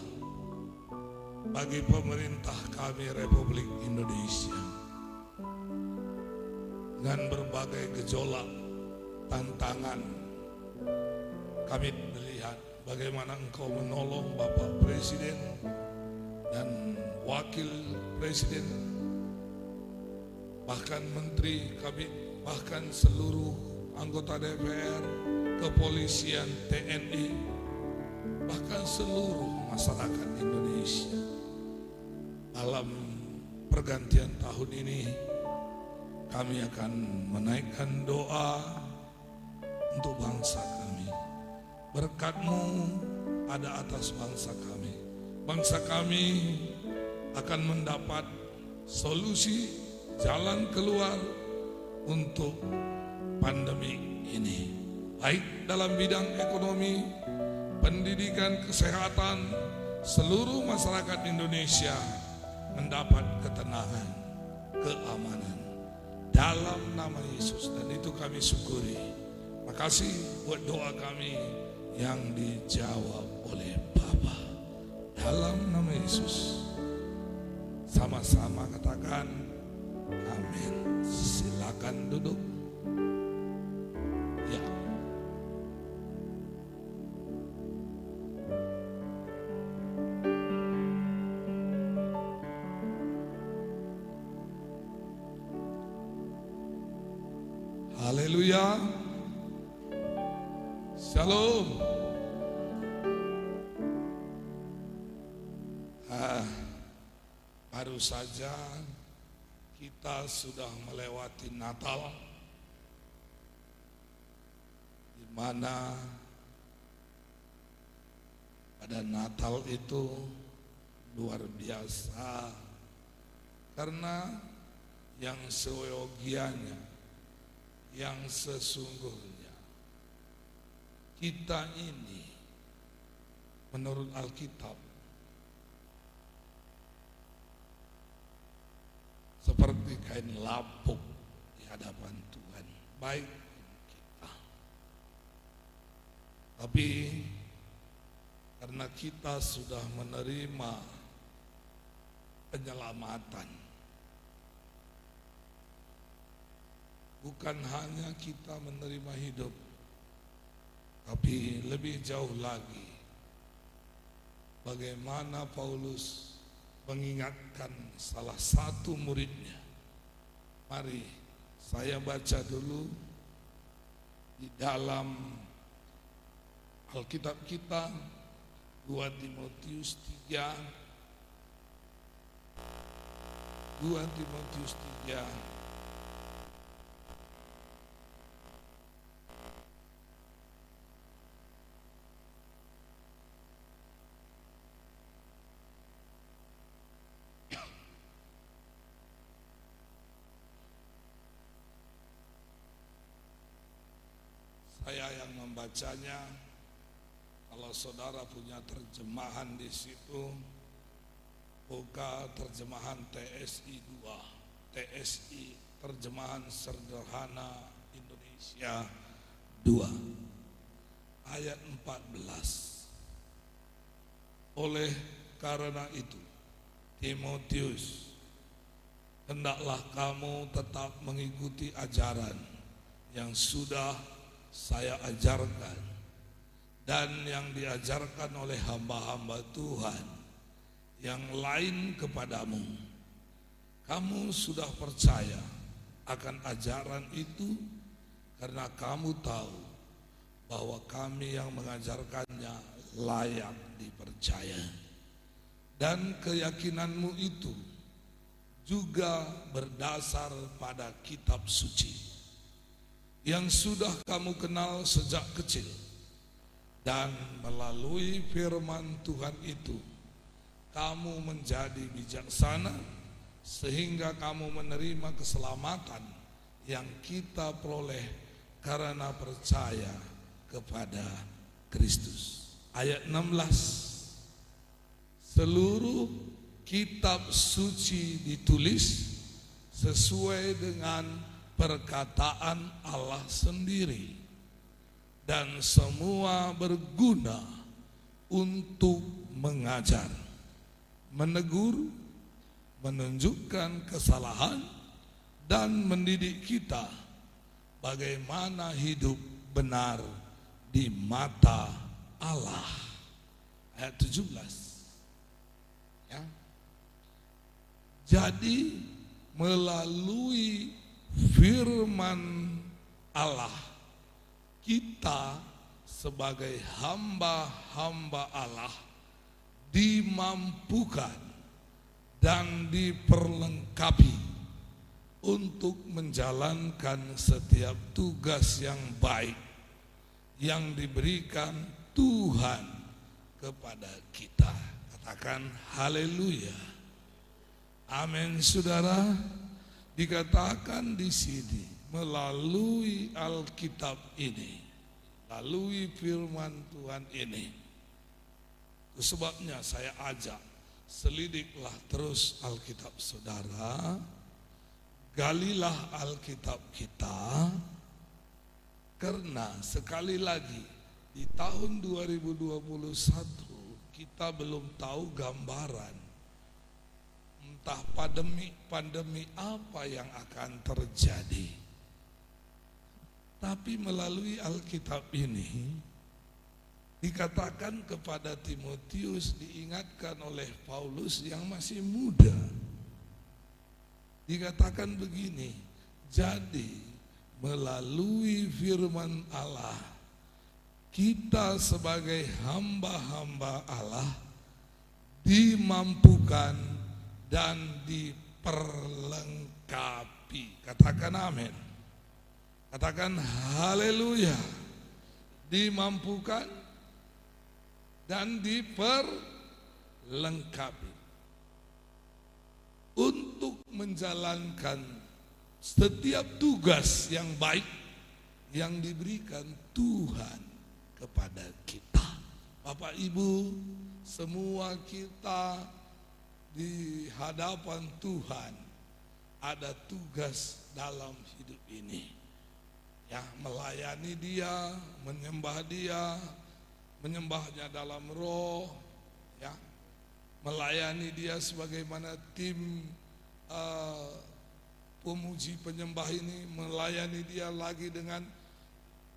S6: bagi pemerintah kami Republik Indonesia. Dengan berbagai gejolak, tantangan, kami melihat bagaimana Engkau menolong Bapak Presiden dan Wakil Presiden, bahkan Menteri Kabinet, bahkan seluruh anggota DPR, kepolisian, TNI, bahkan seluruh masyarakat Indonesia. Dalam pergantian tahun ini, kami akan menaikkan doa untuk bangsa kami. Berkat-Mu ada atas bangsa kami. Bangsa kami akan mendapat solusi, jalan keluar untuk pandemi ini. Baik dalam bidang ekonomi, pendidikan, kesehatan, seluruh masyarakat Indonesia mendapat ketenangan, keamanan dalam nama Yesus, dan itu kami syukuri. Makasih buat doa kami yang dijawab oleh Bapa. Dalam nama Yesus, sama-sama katakan amin. Silakan duduk. Ya. Haleluya. Shalom. Baru saja kita sudah melewati Natal, di mana pada Natal itu luar biasa Karena yang seyogianya, yang sesungguhnya, kita ini menurut Alkitab seperti kain lapuk di hadapan Tuhan, baik kita. Tapi karena kita sudah menerima penyelamatan, bukan hanya kita menerima hidup, tapi lebih jauh lagi bagaimana Paulus mengingatkan salah satu muridnya. Mari saya baca dulu di dalam Alkitab kita, 2 Timotius 3. 2 Timotius 3 saya yang membacanya. Kalau saudara punya terjemahan di situ, buka terjemahan TSI 2, TSI terjemahan sederhana Indonesia 2 ayat 14. Oleh karena itu, Timotius, hendaklah kamu tetap mengikuti ajaran yang sudah saya ajarkan dan yang diajarkan oleh hamba-hamba Tuhan yang lain kepadamu. Kamu sudah percaya akan ajaran itu karena kamu tahu bahwa kami yang mengajarkannya layak dipercaya. Dan keyakinanmu itu juga berdasar pada kitab suci yang sudah kamu kenal sejak kecil, dan melalui firman Tuhan itu kamu menjadi bijaksana sehingga kamu menerima keselamatan yang kita peroleh karena percaya kepada Kristus. Ayat 16, seluruh kitab suci ditulis sesuai dengan perkataan Allah sendiri, dan semua berguna untuk mengajar, menegur, menunjukkan kesalahan, dan mendidik kita bagaimana hidup benar di mata Allah. Ayat 17 ya. Jadi melalui firman Allah, kita sebagai hamba-hamba Allah dimampukan dan diperlengkapi untuk menjalankan setiap tugas yang baik yang diberikan Tuhan kepada kita. Katakan haleluya. Amin, saudara. Dikatakan di sini melalui Alkitab ini, melalui firman Tuhan ini. Itu sebabnya saya ajak, selidiklah terus Alkitab saudara, galilah Alkitab kita, karena sekali lagi di tahun 2021 kita belum tahu gambaran entah pandemi apa yang akan terjadi. Tapi melalui Alkitab ini dikatakan kepada Timotius, diingatkan oleh Paulus yang masih muda. Dikatakan begini, jadi melalui firman Allah kita sebagai hamba-hamba Allah dimampukan dan diperlengkapi. Katakan amin. Katakan haleluya. Dimampukan dan diperlengkapi untuk menjalankan setiap tugas yang baik yang diberikan Tuhan kepada kita. Bapak Ibu, semua kita di hadapan Tuhan ada tugas dalam hidup ini. Ya, melayani Dia, menyembah Dia, menyembahnya dalam roh, ya, melayani Dia sebagaimana tim pemuji penyembah ini melayani Dia lagi dengan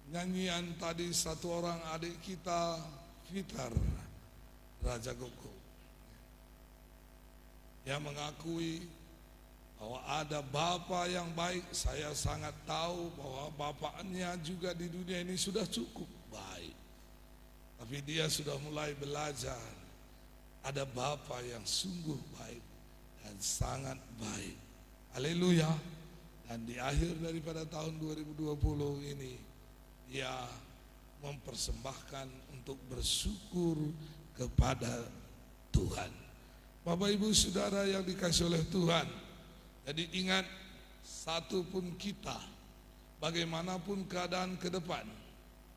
S6: nyanyian tadi satu orang adik kita, Fitar Raja Goko. Dia mengakui bahwa ada Bapa yang baik. Saya sangat tahu bahwa bapaknya juga di dunia ini sudah cukup baik. Tapi dia sudah mulai belajar. Ada Bapa yang sungguh baik dan sangat baik. Haleluya. Dan di akhir daripada tahun 2020 ini, dia mempersembahkan untuk bersyukur kepada Tuhan. Bapak Ibu Saudara yang dikasihi oleh Tuhan, jadi ingat, satu pun kita, bagaimanapun keadaan ke depan,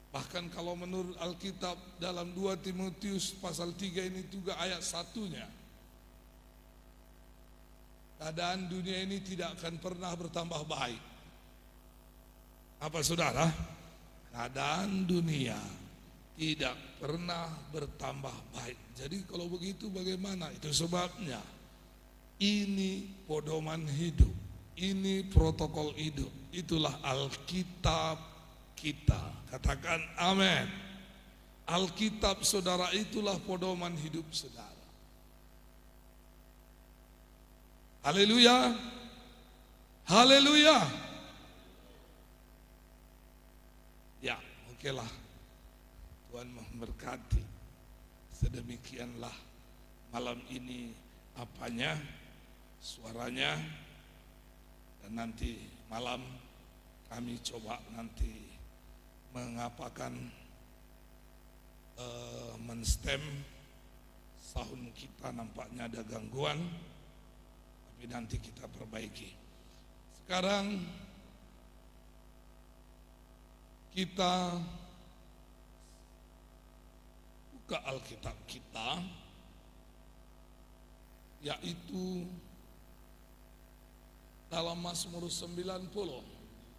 S6: bahkan kalau menurut Alkitab dalam 2 Timotius pasal 3 ini juga ayat 1-nya, keadaan dunia ini tidak akan pernah bertambah baik. Apa saudara? Keadaan dunia tidak pernah bertambah baik. Jadi kalau begitu bagaimana? Itu sebabnya ini pedoman hidup, ini protokol hidup. Itulah Alkitab kita. Katakan amin. Alkitab saudara itulah pedoman hidup saudara. Haleluya. Haleluya. Ya, okelah. Tuhan memberkati. Sedemikianlah malam ini apanya, suaranya, dan nanti malam kami coba nanti mengapakan menstem sound kita nampaknya ada gangguan, tapi nanti kita perbaiki. Sekarang kita buka Alkitab kita, yaitu dalam Mazmur 90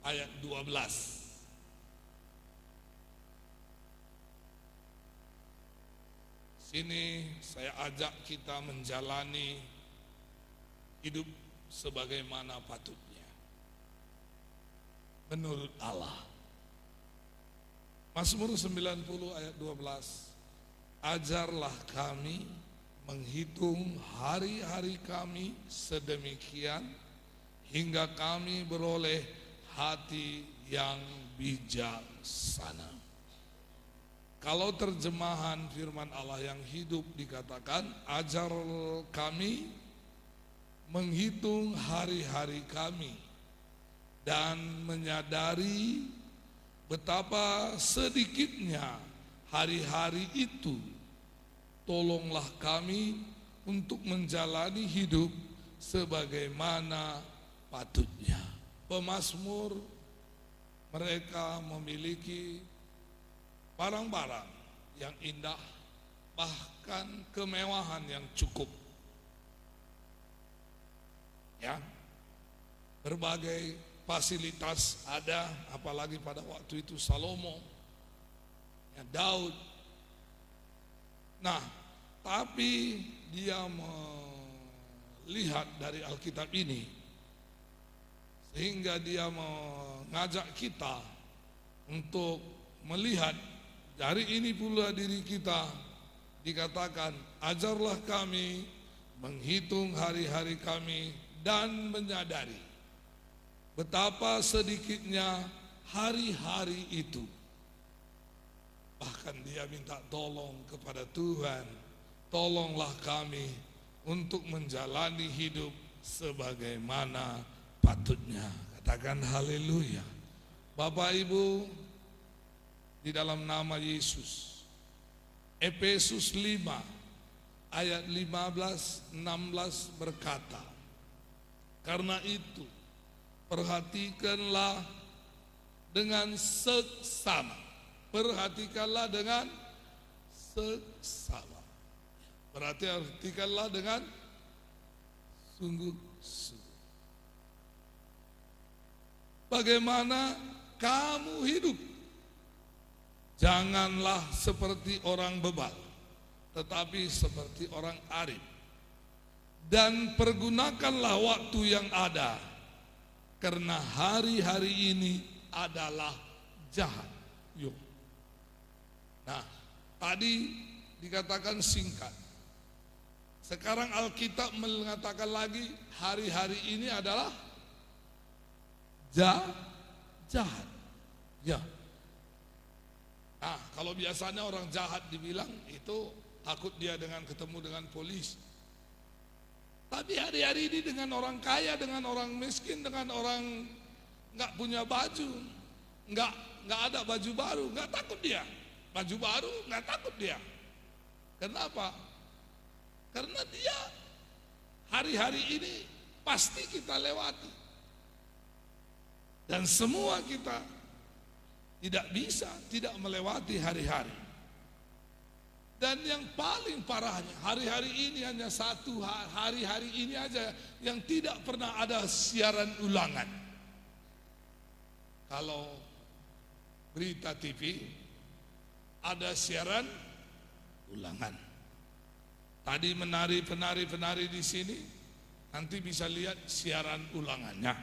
S6: ayat 12. Sini saya ajak kita menjalani hidup sebagaimana patutnya menurut Allah. Mazmur 90 ayat 12. Ajarlah kami menghitung hari-hari kami sedemikian hingga kami beroleh hati yang bijaksana. Kalau terjemahan firman Allah yang hidup dikatakan, ajar kami menghitung hari-hari kami dan menyadari betapa sedikitnya hari-hari itu. Tolonglah kami untuk menjalani hidup sebagaimana patutnya. Pemazmur mereka memiliki barang-barang yang indah, bahkan kemewahan yang cukup. Ya, berbagai fasilitas ada, apalagi pada waktu itu Salomo, ya, Daud. Nah, tapi dia melihat dari Alkitab ini, sehingga dia mengajak kita untuk melihat dari ini pula diri kita. Dikatakan, ajarlah kami menghitung hari-hari kami dan menyadari betapa sedikitnya hari-hari itu. Bahkan dia minta tolong kepada Tuhan, tolonglah kami untuk menjalani hidup sebagaimana patutnya. Katakan haleluya. Bapak Ibu, di dalam nama Yesus, Efesus 5 ayat 15-16 berkata, Karena itu, perhatikanlah dengan seksama. Perhatikanlah dengan seksama. Perhatikanlah dengan sungguh-sungguh. Bagaimana kamu hidup? Janganlah seperti orang bebal, tetapi seperti orang arif. Dan pergunakanlah waktu yang ada, karena hari-hari ini adalah jahat. Yuk. Nah, tadi dikatakan singkat. Sekarang Alkitab mengatakan lagi hari-hari ini adalah jahat. Ya. Nah, kalau biasanya orang jahat dibilang itu takut dia dengan ketemu dengan polisi. Tapi hari-hari ini dengan orang kaya, dengan orang miskin, dengan orang nggak punya baju, nggak ada baju baru, nggak takut dia. Baju baru nggak takut dia. Kenapa? Karena dia hari-hari ini pasti kita lewati. Dan semua kita tidak bisa tidak melewati hari-hari. Dan yang paling parahnya, hari-hari ini hanya satu hari-hari ini aja yang tidak pernah ada siaran ulangan. Kalau berita TV ada siaran ulangan. Tadi penari di sini, nanti bisa lihat siaran ulangannya.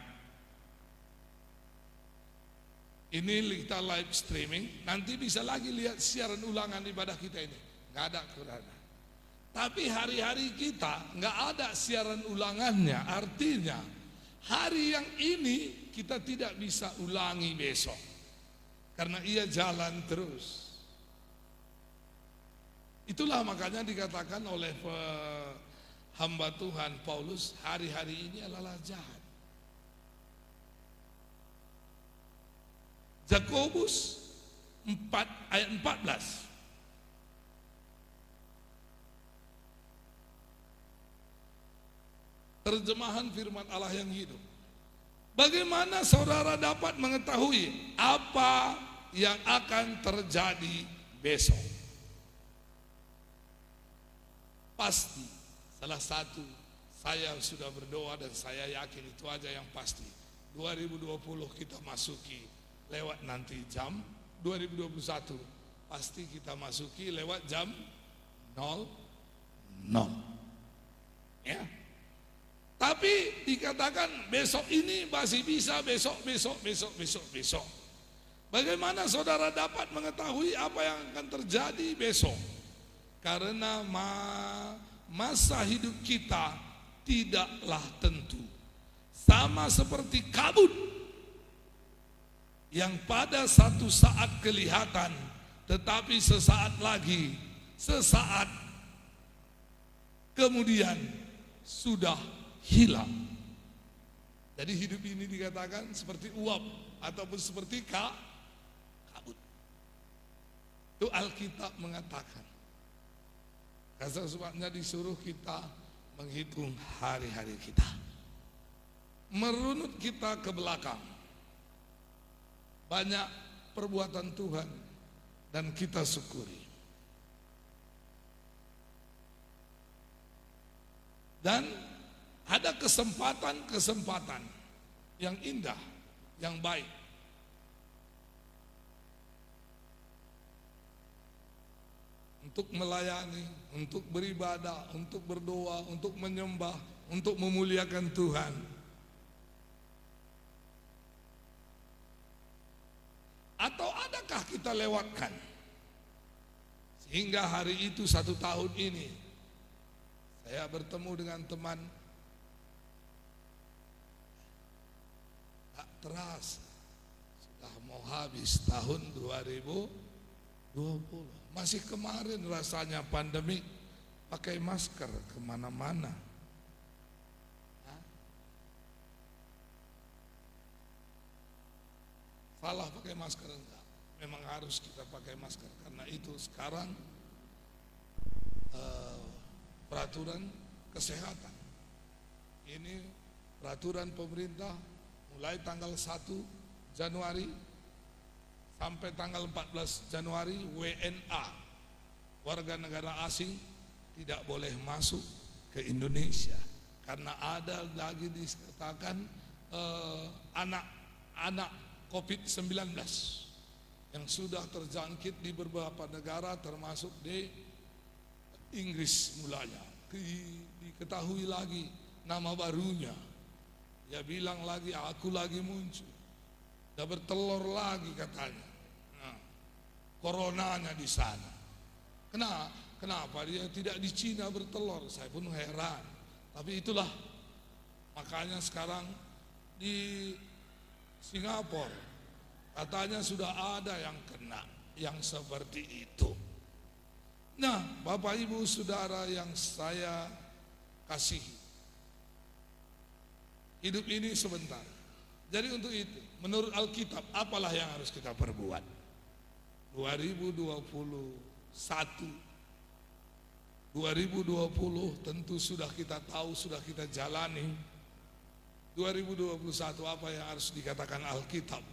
S6: Ini kita live streaming, nanti bisa lagi lihat siaran ulangan ibadah kita ini. Nggak ada kurangnya. Tapi hari-hari kita nggak ada siaran ulangannya, artinya hari yang ini kita tidak bisa ulangi besok. Karena ia jalan terus. Itulah makanya dikatakan oleh hamba Tuhan Paulus, hari-hari ini adalah jahat. Yakobus 4 ayat 14. Terjemahan firman Allah yang hidup. Bagaimana saudara dapat mengetahui apa yang akan terjadi besok? Pasti salah satu, saya sudah berdoa dan saya yakin itu aja yang pasti. 2020 kita masuki lewat nanti jam 2021 pasti kita masuki lewat jam 00. Ya. Tapi dikatakan besok ini masih bisa, besok. Bagaimana saudara dapat mengetahui apa yang akan terjadi besok? Karena masa hidup kita tidaklah tentu. Sama seperti kabut yang pada satu saat kelihatan, tetapi sesaat lagi, sesaat kemudian sudah hilang. Jadi hidup ini dikatakan seperti uap ataupun seperti kabut. Itu Alkitab mengatakan. Karena sebabnya disuruh kita menghitung hari-hari kita, merunut kita ke belakang. Banyak perbuatan Tuhan dan kita syukuri. Dan ada kesempatan-kesempatan yang indah, yang baik. Untuk melayani, untuk beribadah, untuk berdoa, untuk menyembah, untuk memuliakan Tuhan. Atau adakah kita lewatkan? Sehingga hari itu 1 tahun ini, saya bertemu dengan teman, tak terasa, sudah mau habis tahun 2020. Masih kemarin rasanya pandemi, pakai masker kemana-mana. Salah pakai masker enggak? Memang harus kita pakai masker, karena itu sekarang peraturan kesehatan. Ini peraturan pemerintah mulai tanggal 1 Januari sampai tanggal 14 Januari WNA, warga negara asing, tidak boleh masuk ke Indonesia karena ada lagi dikatakan anak COVID-19 yang sudah terjangkit di beberapa negara termasuk di Inggris mulanya. Diketahui lagi nama barunya. Dia bilang lagi aku lagi muncul. Dia bertelur lagi katanya. Nah, coronanya di sana. Kenapa dia tidak di Cina bertelur? Saya pun heran. Tapi itulah makanya sekarang di Singapura katanya sudah ada yang kena yang seperti itu. Nah, Bapak Ibu Saudara yang saya kasihi, hidup ini sebentar. Jadi untuk itu, menurut Alkitab, apalah yang harus kita perbuat? 2020 tentu sudah kita tahu, sudah kita jalani. 2021 apa yang harus dikatakan Alkitab?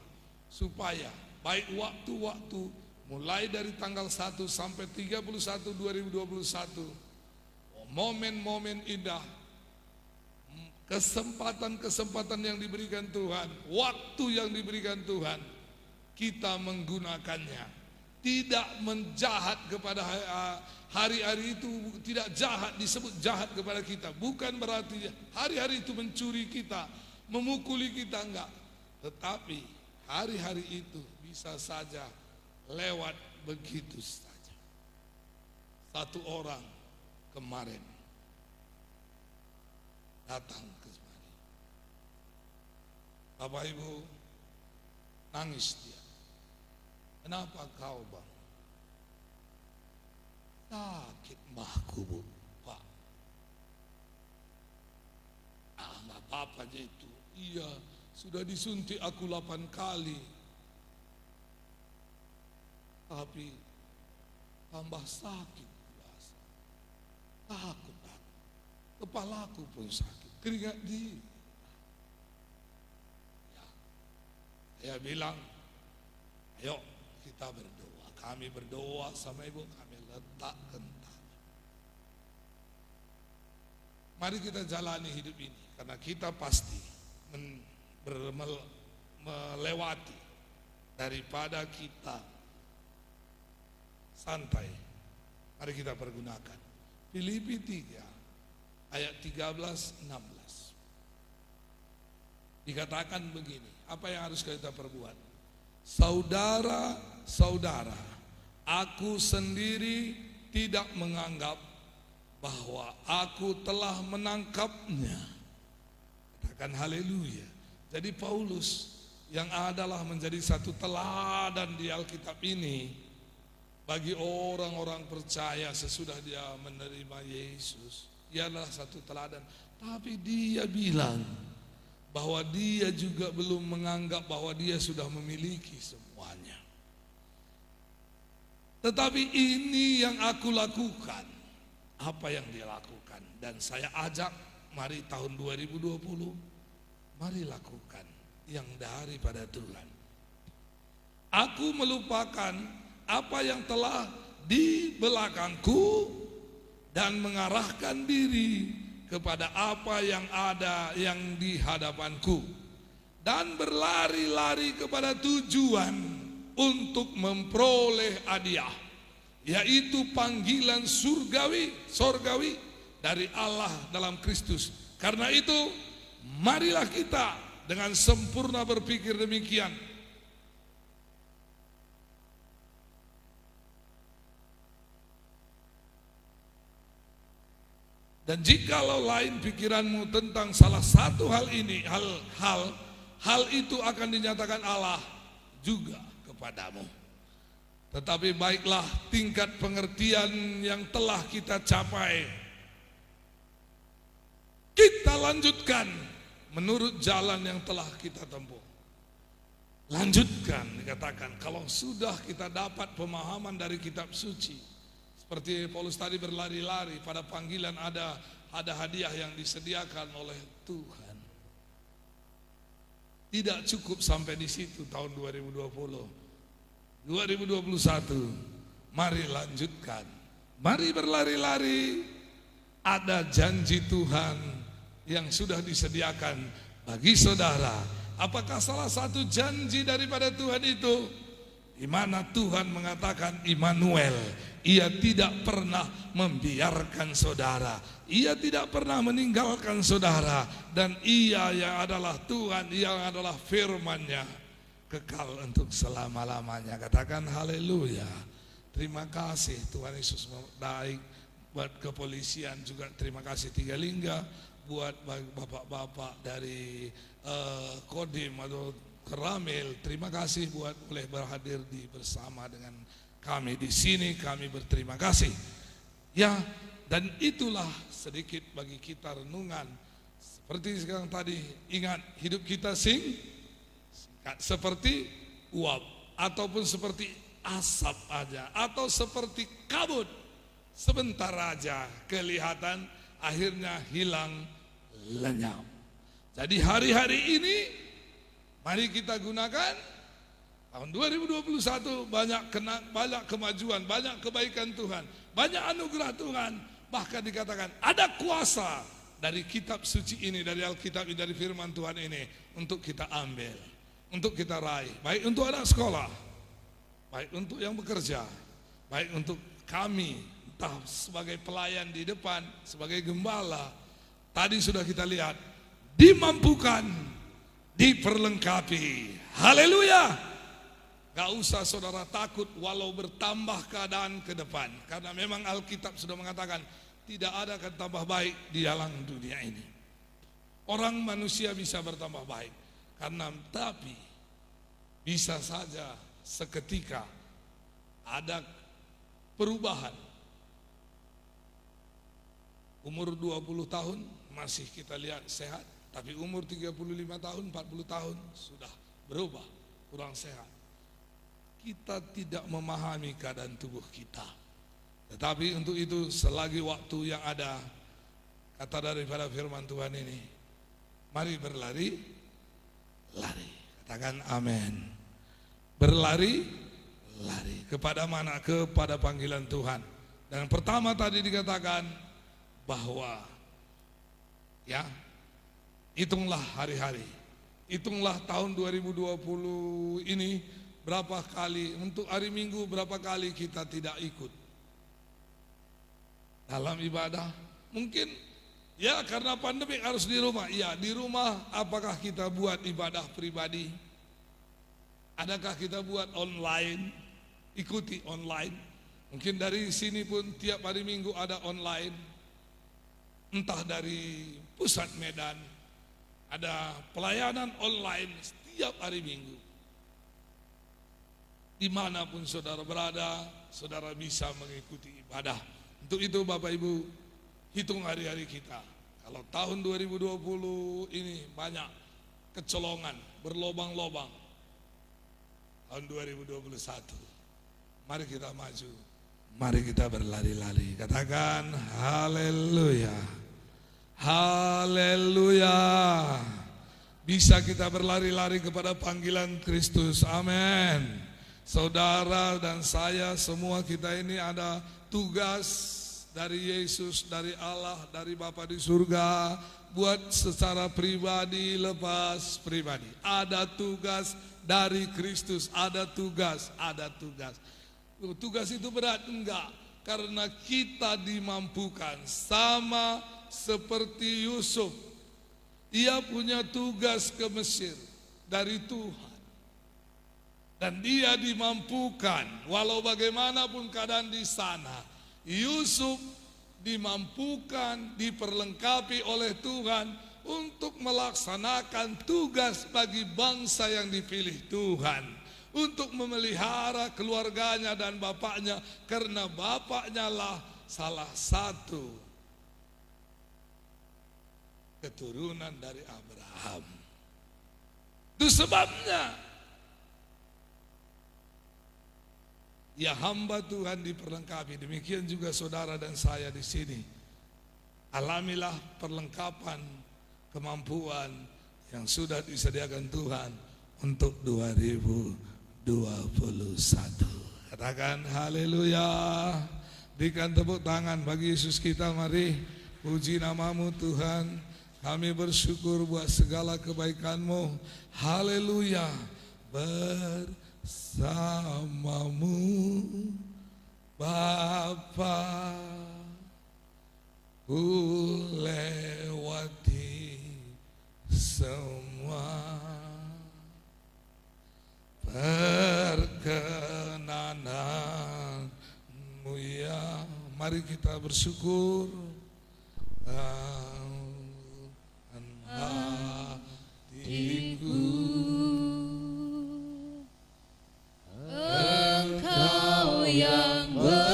S6: Supaya baik waktu-waktu mulai dari tanggal 1 sampai 31 2021, momen-momen indah, kesempatan-kesempatan yang diberikan Tuhan, waktu yang diberikan Tuhan, kita menggunakannya. Tidak menjahat kepada hari-hari itu, tidak jahat, disebut jahat kepada kita. Bukan berarti hari-hari itu mencuri kita, memukuli kita, enggak. Tetapi hari-hari itu bisa saja lewat begitu saja. Satu orang kemarin datang ke sini. Bapak Ibu nangis dia. Kenapa kau bang? Sakit mahku bu, Pak. Nggak apa-apa aja itu. Iya. Sudah disuntik aku 8 kali. Tapi tambah sakit. Takut. Kepalaku pun sakit. Keringat dia. Ya. Saya bilang, ayo kita berdoa. Kami berdoa sama ibu, kami letakkan tangan. Mari kita jalani hidup ini. Karena kita pasti melewati daripada kita santai. Mari kita pergunakan Filipi 3 ayat 13-16. Dikatakan begini, apa yang harus kita perbuat? Saudara-saudara, aku sendiri tidak menganggap bahwa aku telah menangkapnya. Katakan haleluya. Jadi Paulus yang adalah menjadi satu teladan di Alkitab ini bagi orang-orang percaya sesudah dia menerima Yesus. Dia adalah satu teladan. Tapi dia bilang bahwa dia juga belum menganggap bahwa dia sudah memiliki semuanya. Tetapi ini yang aku lakukan. Apa yang dia lakukan? Dan saya ajak, mari tahun 2020 mari lakukan yang daripada Tuhan. Aku melupakan apa yang telah di belakangku dan mengarahkan diri kepada apa yang ada yang di hadapanku, dan berlari-lari kepada tujuan untuk memperoleh hadiah, yaitu panggilan surgawi dari Allah dalam Kristus. Karena itu marilah kita dengan sempurna berpikir demikian. Dan jikalau lain pikiranmu tentang salah satu hal ini, hal itu akan dinyatakan Allah juga kepadamu. Tetapi baiklah tingkat pengertian yang telah kita capai, kita lanjutkan menurut jalan yang telah kita tempuh. Lanjutkan, dikatakan kalau sudah kita dapat pemahaman dari kitab suci, seperti Paulus tadi berlari-lari pada panggilan, ada hadiah yang disediakan oleh Tuhan. Tidak cukup sampai di situ tahun 2020. 2021, mari lanjutkan. Mari berlari-lari. Ada janji Tuhan yang sudah disediakan bagi saudara. Apakah salah satu janji daripada Tuhan itu? Di mana Tuhan mengatakan Immanuel, Ia tidak pernah membiarkan saudara, Ia tidak pernah meninggalkan saudara, dan Ia yang adalah Tuhan, yang adalah firman-Nya kekal untuk selama-lamanya. Katakan haleluya. Terima kasih Tuhan Yesus baik. Buat kepolisian juga terima kasih Tiga Lingga, buat bapak-bapak dari Kodim atau Keramil, terima kasih buat boleh berhadir bersama dengan kami di sini. Kami berterima kasih. Ya, dan itulah sedikit bagi kita renungan. Seperti sekarang tadi, ingat hidup kita singkat seperti uap, ataupun seperti asap aja, atau seperti kabut. Sebentar aja kelihatan, akhirnya hilang lenyap. Jadi hari-hari ini mari kita gunakan. Tahun 2021 banyak kemajuan, banyak kebaikan Tuhan, banyak anugerah Tuhan. Bahkan dikatakan ada kuasa dari kitab suci ini, dari Alkitab ini, dari firman Tuhan ini untuk kita ambil, untuk kita raih. Baik untuk anak sekolah, baik untuk yang bekerja, baik untuk kami, entah sebagai pelayan di depan, sebagai gembala. Tadi sudah kita lihat, dimampukan, diperlengkapi. Haleluya. Gak usah saudara takut walau bertambah keadaan ke depan, karena memang Alkitab sudah mengatakan tidak ada akan tambah baik di dalam dunia ini. Orang manusia bisa bertambah baik, tapi bisa saja seketika ada perubahan. Umur 20 tahun masih kita lihat sehat, tapi umur 35 tahun, 40 tahun sudah berubah, kurang sehat. Kita tidak memahami keadaan tubuh kita. Tetapi untuk itu selagi waktu yang ada, kata daripada firman Tuhan ini, mari berlari, lari. Katakan amin. Berlari, lari. Kepada mana? Kepada panggilan Tuhan. Dan pertama tadi dikatakan bahwa ya, hitunglah hari-hari. Hitunglah tahun 2020 ini. Berapa kali, untuk hari Minggu berapa kali kita tidak ikut dalam ibadah? Mungkin ya karena pandemi harus di rumah. Ya, di rumah apakah kita buat ibadah pribadi? Adakah kita buat online? Ikuti online. Mungkin dari sini pun tiap hari Minggu ada online. Entah dari pusat Medan ada pelayanan online setiap hari Minggu. Dimanapun saudara berada, saudara bisa mengikuti ibadah. Untuk itu Bapak Ibu, hitung hari-hari kita. Kalau tahun 2020 ini banyak kecolongan, berlobang-lobang. Tahun 2021, mari kita maju, mari kita berlari-lari. Katakan haleluya, haleluya. Bisa kita berlari-lari kepada panggilan Kristus, amin. Saudara dan saya semua kita ini ada tugas dari Yesus, dari Allah, dari Bapa di surga. Buat secara pribadi, lepas pribadi. Ada tugas dari Kristus, ada tugas, ada tugas. Tugas itu berat? Enggak, karena kita dimampukan. Sama seperti Yusuf, ia punya tugas ke Mesir dari Tuhan. Dan dia dimampukan, walau bagaimanapun keadaan di sana, Yusuf dimampukan, diperlengkapi oleh Tuhan untuk melaksanakan tugas bagi bangsa yang dipilih Tuhan. Untuk memelihara keluarganya dan bapaknya, karena bapaknya lah salah satu keturunan dari Abraham. Itu sebabnya ya hamba Tuhan diperlengkapi. Demikian juga saudara dan saya di sini. Alamilah perlengkapan, kemampuan yang sudah disediakan Tuhan untuk 2021. Katakan haleluya. Berikan tepuk tangan bagi Yesus kita, mari puji namamu Tuhan. Kami bersyukur buat segala kebaikan-Mu. Haleluya. Bersamamu Bapa, ku lewati semua perkenananmu ya. Mari kita bersyukur. Hatiku
S2: Engkau yang bertindak,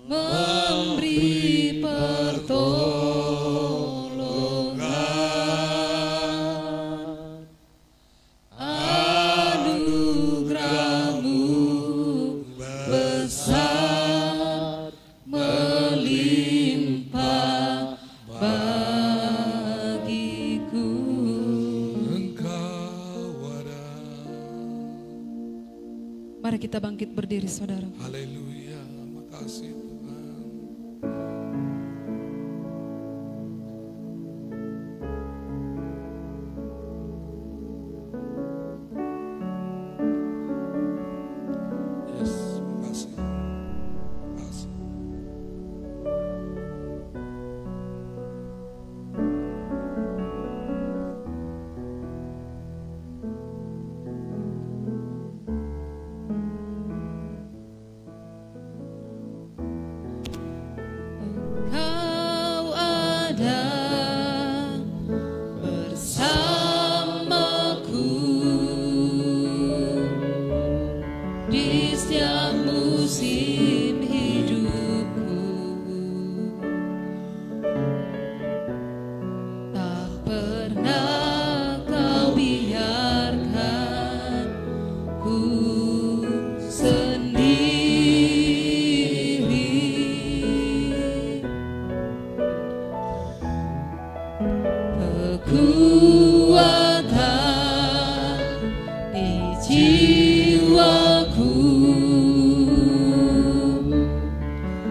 S2: memberi pertolongan, anugerah-Mu besar melimpah bagiku. Mari kita bangkit berdiri, saudara.
S6: Haleluya, makasih Tuhan. Yes, makasih. Makasih.
S2: Kau ada bersamaku di setiap musim hidupku. Tak pernah Kau biarkan ku sendiri. Kekuatan di jiwaku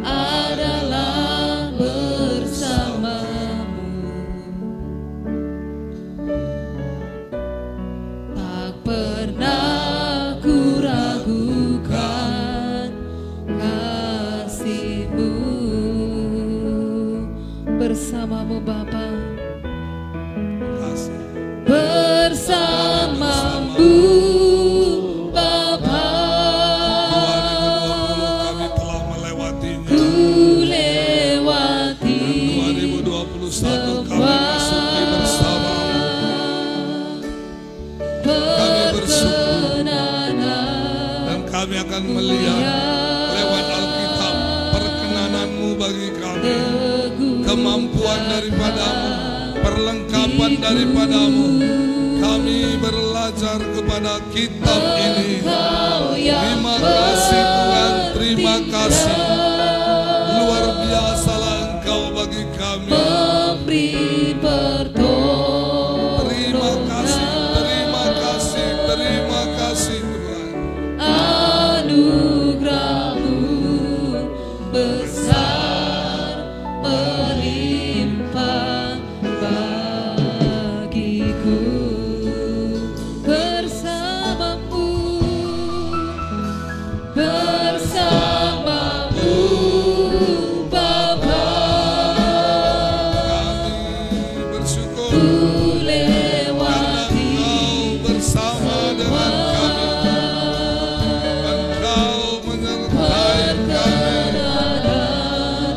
S2: adalah bersamamu. Tak pernah ku ragukan kasih-Mu. Bersamamu Bapa, bersamamu Bapa,
S6: 2020 kami telah melewatinya.
S2: ku lewati
S6: 2021 kami masuki bersamamu. Kami bersyukur dan kami akan melihat lewat Alkitab perkenanan-Mu bagi kami, kemampuan daripada-Mu, perlengkapan daripada-Mu. Kami belajar kepada kitab ini. Terima kasih Tuhan, terima kasih. Luar biasalah Engkau bagi kami.
S2: memberi pertolongan,
S6: Terima kasih, terima kasih, terima kasih Tuhan.
S2: anugerah-Mu besar melimpah bagiku. Bersamamu, bersamamu Bapa,
S6: Kami bersyukur
S2: ku
S6: karena
S2: lewati
S6: Engkau bersama dengan kami. Engkau menyertai kami.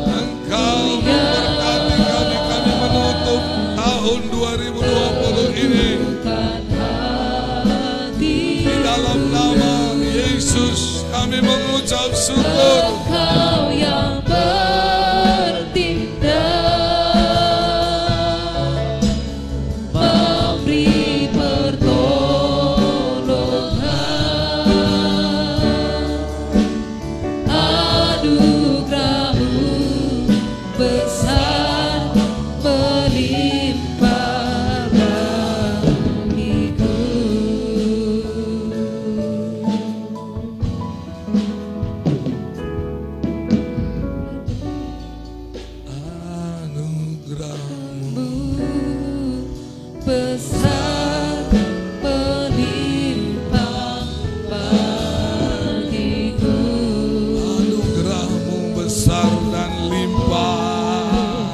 S6: Engkau memberkati kami. Kami menutup tahun 2020 ini di dalam nama Yesus. Kami mengucap syukur.
S2: Engkau yang bertindak, memberi pertolongan, anugerah-Mu besar besar melimpah bagiku.
S6: Anugerah-Mu besar dan limpah.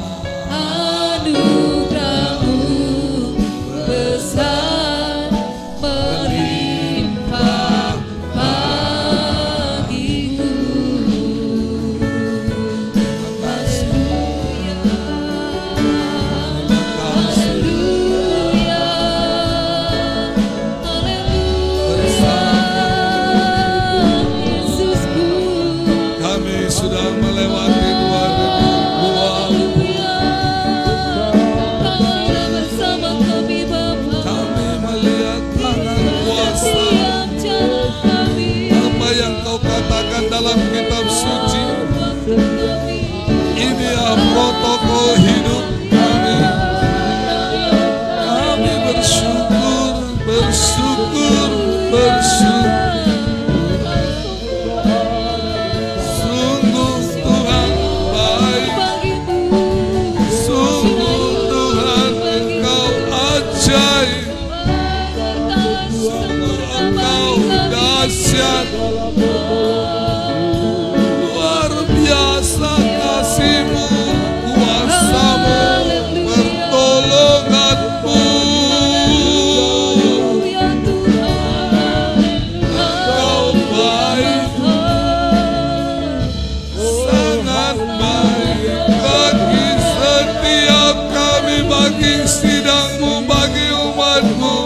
S2: Anugerah-Mu besar melimpah bagiku. Haleluya, Yesusku.
S6: Kami sudah melewati 2020.
S2: Kau bersama kami Bapa.
S6: Kami melihat tangan kuasa.
S2: Setiap jalan kami.
S6: Apa yang Kau katakan dalam kitab suci, inilah protokol hidup kami. Kami bersyukur, bersyukur, bersyukur. Sungguh Tuhan baik, sungguh Tuhan Engkau ajaib, sungguh Engkau dahsyat. Luar biasa kasih-Mu, kuasa-Mu, pertolongan-Mu. Engkau baik, sangat baik bagi setiap kami, bagi sidang-Mu, bagi umat-Mu.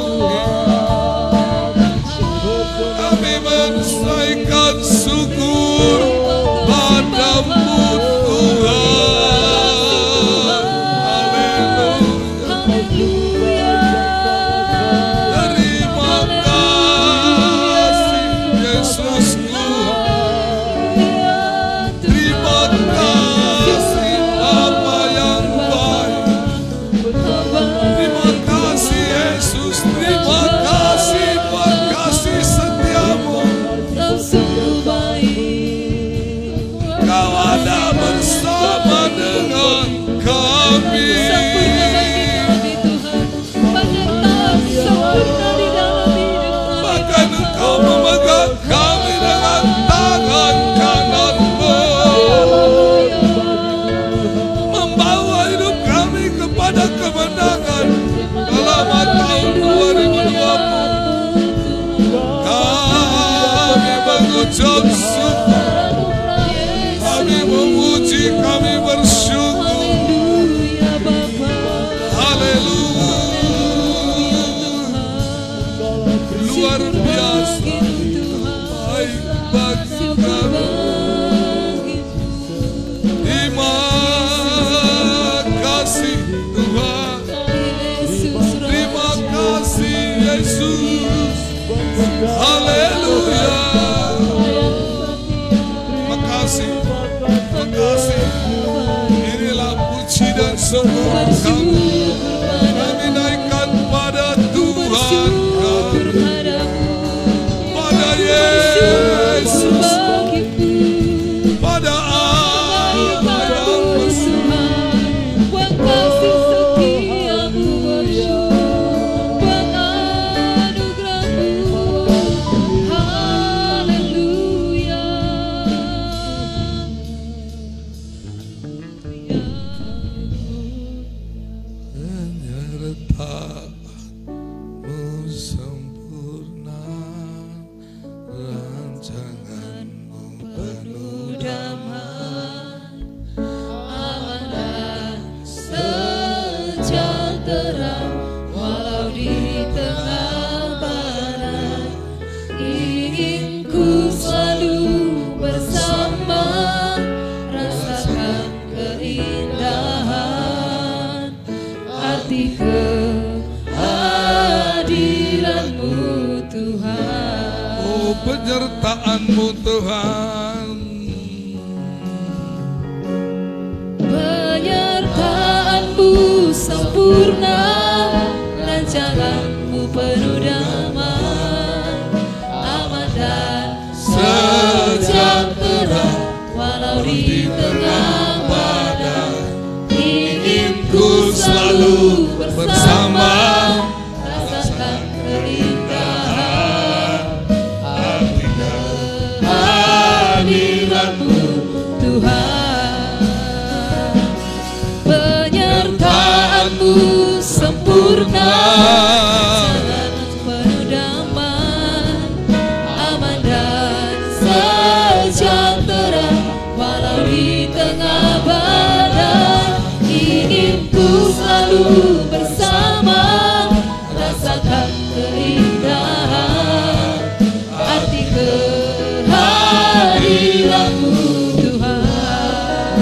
S6: Kami menaikkan syukur padamu Tuhan. Haleluya. Terima kasih Yesusku. Terima kasih Bapa yang baik. Terima kasih Yesus. Terima kasih buat kasih setiamu. Kau ada bersama dengan kami. Bahkan Engkau memegang kami dengan tangan kanan-Mu, membawa hidup kami kepada kemenangan dalam tahun 2020. Kami mengucap syukur, kami memuji, kami bersyukur. Haleluya. Luar biasa baik bagi kami. Terima kasih Tuhan. Terima kasih Yesus. Haleluya. Makasih, makasih. Inilah puji dan syukur kami. Kami naikkan pada Tuhan kami, pada Yesus, pada Allah yang besar. Penyertaanmu sempurna, rancanganmu penuh damai.
S2: Amanah sejahtera walau di tengah badai. Ingin ku selalu bersama, rasakan keindahan arti kehadiran-Mu Tuhan.
S6: Oh, penyertaan-Mu Tuhan.
S2: Penyertaan-Mu sempurna, rancangan-Mu penuh damai. Aman dan sejahtera walau di tengah badai. Ingin ku selalu bersama, sempurna, sangat penuh damai, aman dan sejahtera. Walau di tengah badai, ingin ku selalu bersama, rasakan keindahan arti kehadiranmu Tuhan,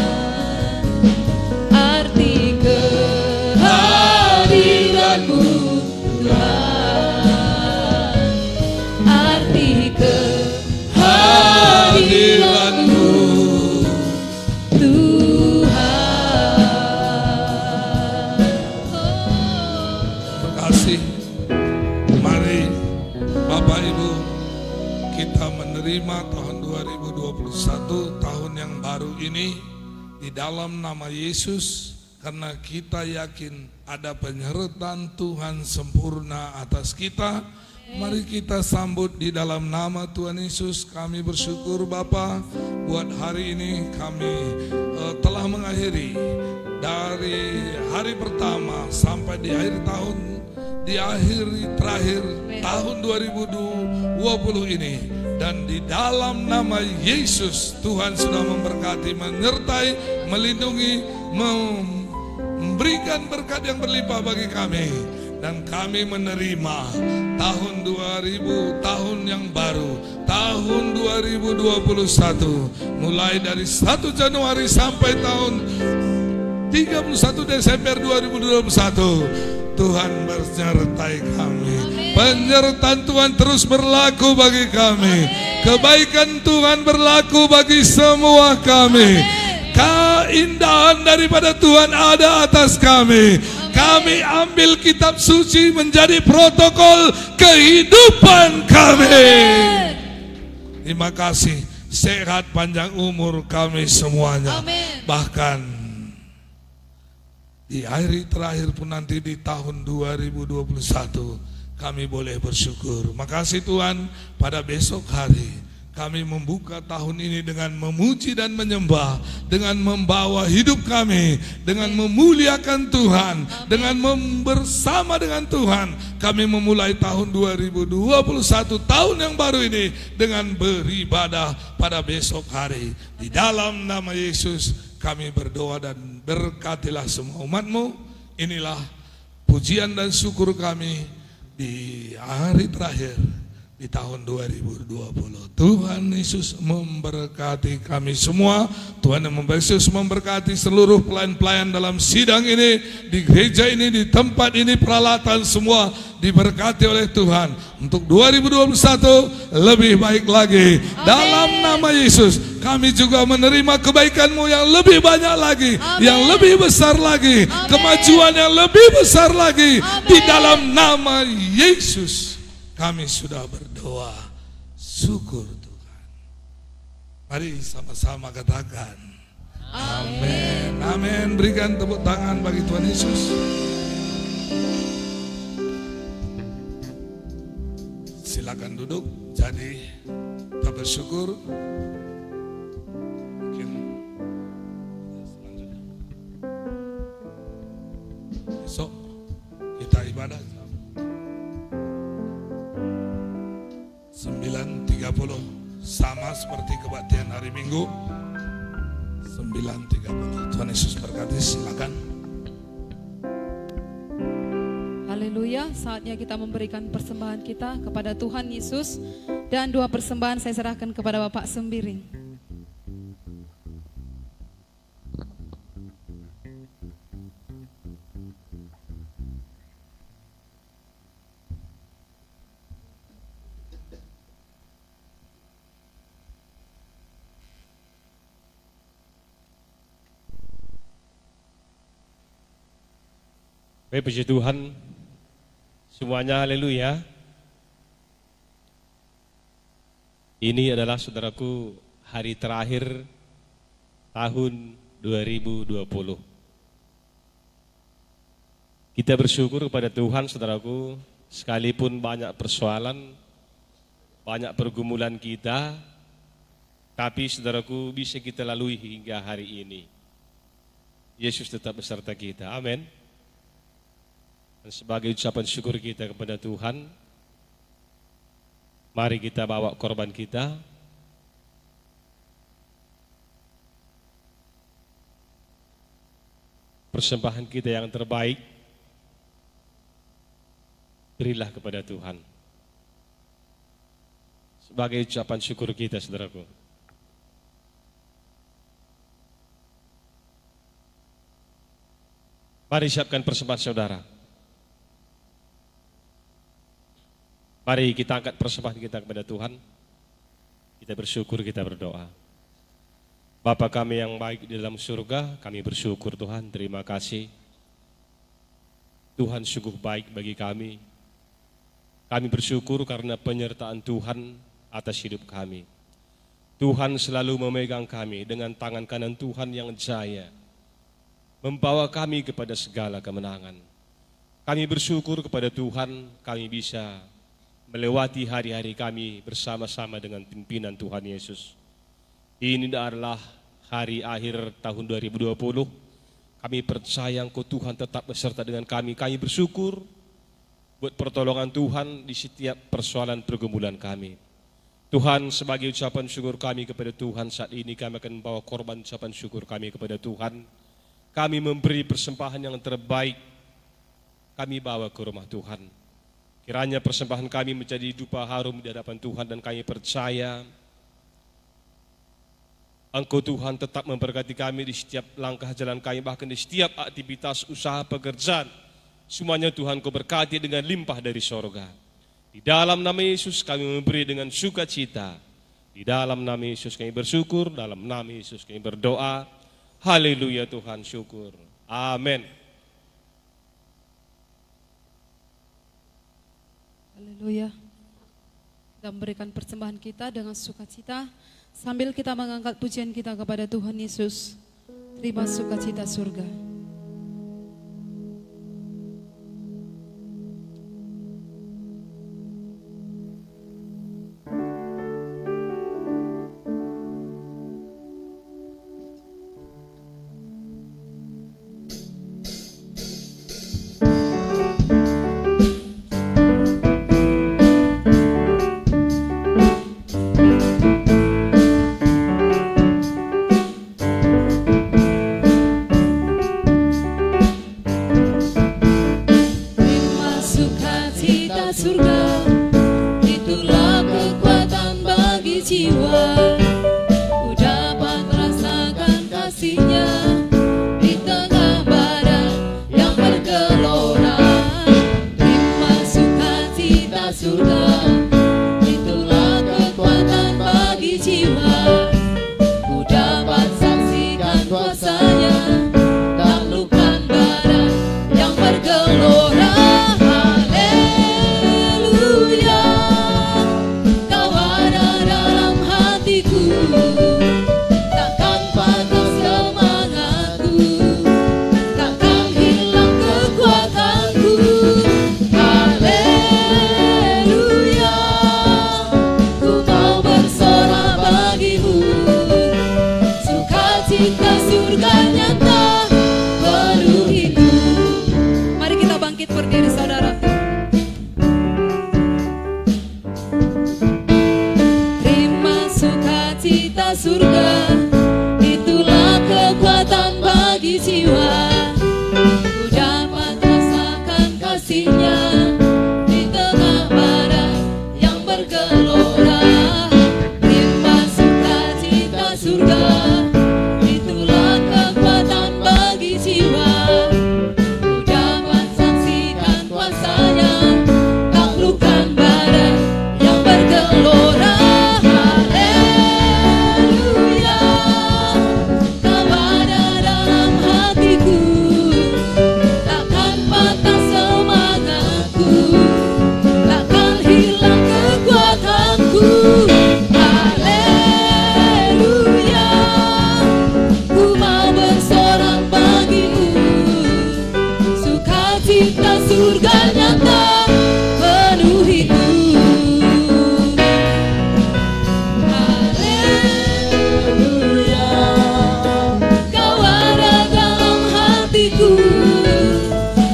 S2: arti kehadiranmu Tuhan, arti kehadiranmu
S6: Kasih. Mari Bapak Ibu, kita menerima tahun 2021, tahun yang baru ini di dalam nama Yesus, karena kita yakin ada penyertaan Tuhan sempurna atas kita. Mari kita sambut di dalam nama Tuhan Yesus. Kami bersyukur Bapa, buat hari ini kami telah mengakhiri dari hari pertama sampai di akhir tahun, di akhir terakhir tahun 2020 ini. Dan di dalam nama Yesus, Tuhan sudah memberkati, menyertai, melindungi, memberikan berkat yang berlimpah bagi kami. Dan kami menerima tahun 2000, tahun yang baru, tahun 2021, mulai dari 1 Januari sampai tahun 31 Desember 2021. Tuhan menyertai kami. Penyertaan Tuhan terus berlaku bagi kami. Kebaikan Tuhan berlaku bagi semua kami. Keindahan daripada Tuhan ada atas kami. Kami ambil kitab suci menjadi protokol kehidupan kami. Terima kasih. Sehat panjang umur kami semuanya. Bahkan di hari terakhir pun nanti di tahun 2021 kami boleh bersyukur. Makasih Tuhan, pada besok hari kami membuka tahun ini dengan memuji dan menyembah, dengan membawa hidup kami, dengan memuliakan Tuhan, dengan bersama dengan Tuhan. Kami memulai tahun 2021, tahun yang baru ini, dengan beribadah pada besok hari. Di dalam nama Yesus kami berdoa dan berkatilah semua umat-Mu. Inilah pujian dan syukur kami di hari terakhir di tahun 2020. Tuhan Yesus memberkati kami semua. Tuhan Yesus memberkati seluruh pelayan-pelayan dalam sidang ini, di gereja ini, di tempat ini, peralatan semua diberkati oleh Tuhan. Untuk 2021 lebih baik lagi. Amen. Dalam nama Yesus kami juga menerima kebaikan-Mu yang lebih banyak lagi. Amen. Yang lebih besar lagi. Amen. Kemajuan yang lebih besar lagi. Amen. Di dalam nama Yesus kami sudah berdoa. Syukur Tuhan. Mari sama-sama katakan amin. Amin. Berikan tepuk tangan bagi Tuhan Yesus. Silakan duduk. Jadi kita bersyukur. Mungkin selanjutnya besok kita ibadah 9.30, sama seperti kebaktian hari Minggu 9.30. Tuhan Yesus berkati. Silakan.
S2: Haleluya, saatnya kita memberikan persembahan kita kepada Tuhan Yesus. Dan 2 persembahan saya serahkan kepada Bapak Sembiring.
S1: Baik, puji Tuhan semuanya, haleluya. Ini adalah saudaraku hari terakhir tahun 2020. Kita bersyukur kepada Tuhan saudaraku, sekalipun banyak persoalan, banyak pergumulan kita, tapi saudaraku bisa kita lalui hingga hari ini. Yesus tetap beserta kita, amin. Dan sebagai ucapan syukur kita kepada Tuhan, mari kita bawa korban kita. Persembahan kita yang terbaik, berilah kepada Tuhan. Sebagai ucapan syukur kita, saudaraku. Mari siapkan persembahan saudara. Mari kita angkat persembahan kita kepada Tuhan. Kita bersyukur, kita berdoa. Bapa kami yang baik di dalam surga, kami bersyukur Tuhan, terima kasih. Tuhan sungguh baik bagi kami. Kami bersyukur karena penyertaan Tuhan atas hidup kami. Tuhan selalu memegang kami dengan tangan kanan Tuhan yang jaya, membawa kami kepada segala kemenangan. Kami bersyukur kepada Tuhan, kami bisa melewati hari-hari kami bersama-sama dengan pimpinan Tuhan Yesus. Ini adalah hari akhir tahun 2020. Kami percaya Engkau Tuhan tetap beserta dengan kami. Kami bersyukur buat pertolongan Tuhan di setiap persoalan pergumulan kami. Tuhan, sebagai ucapan syukur kami kepada Tuhan, saat ini kami akan membawa korban ucapan syukur kami kepada Tuhan. Kami memberi persembahan yang terbaik, kami bawa ke rumah Tuhan. Kiranya persembahan kami menjadi dupa harum di hadapan Tuhan, dan kami percaya Engkau Tuhan tetap memberkati kami di setiap langkah jalan kami, bahkan di setiap aktivitas usaha pekerjaan. Semuanya Tuhan Kau berkati dengan limpah dari sorga. Di dalam nama Yesus kami memberi dengan sukacita. Di dalam nama Yesus kami bersyukur, dalam nama Yesus kami berdoa. Haleluya Tuhan, syukur. Amin.
S2: Haleluya. Kita memberikan persembahan kita dengan sukacita sambil kita mengangkat pujian kita kepada Tuhan Yesus. Terima sukacita surga.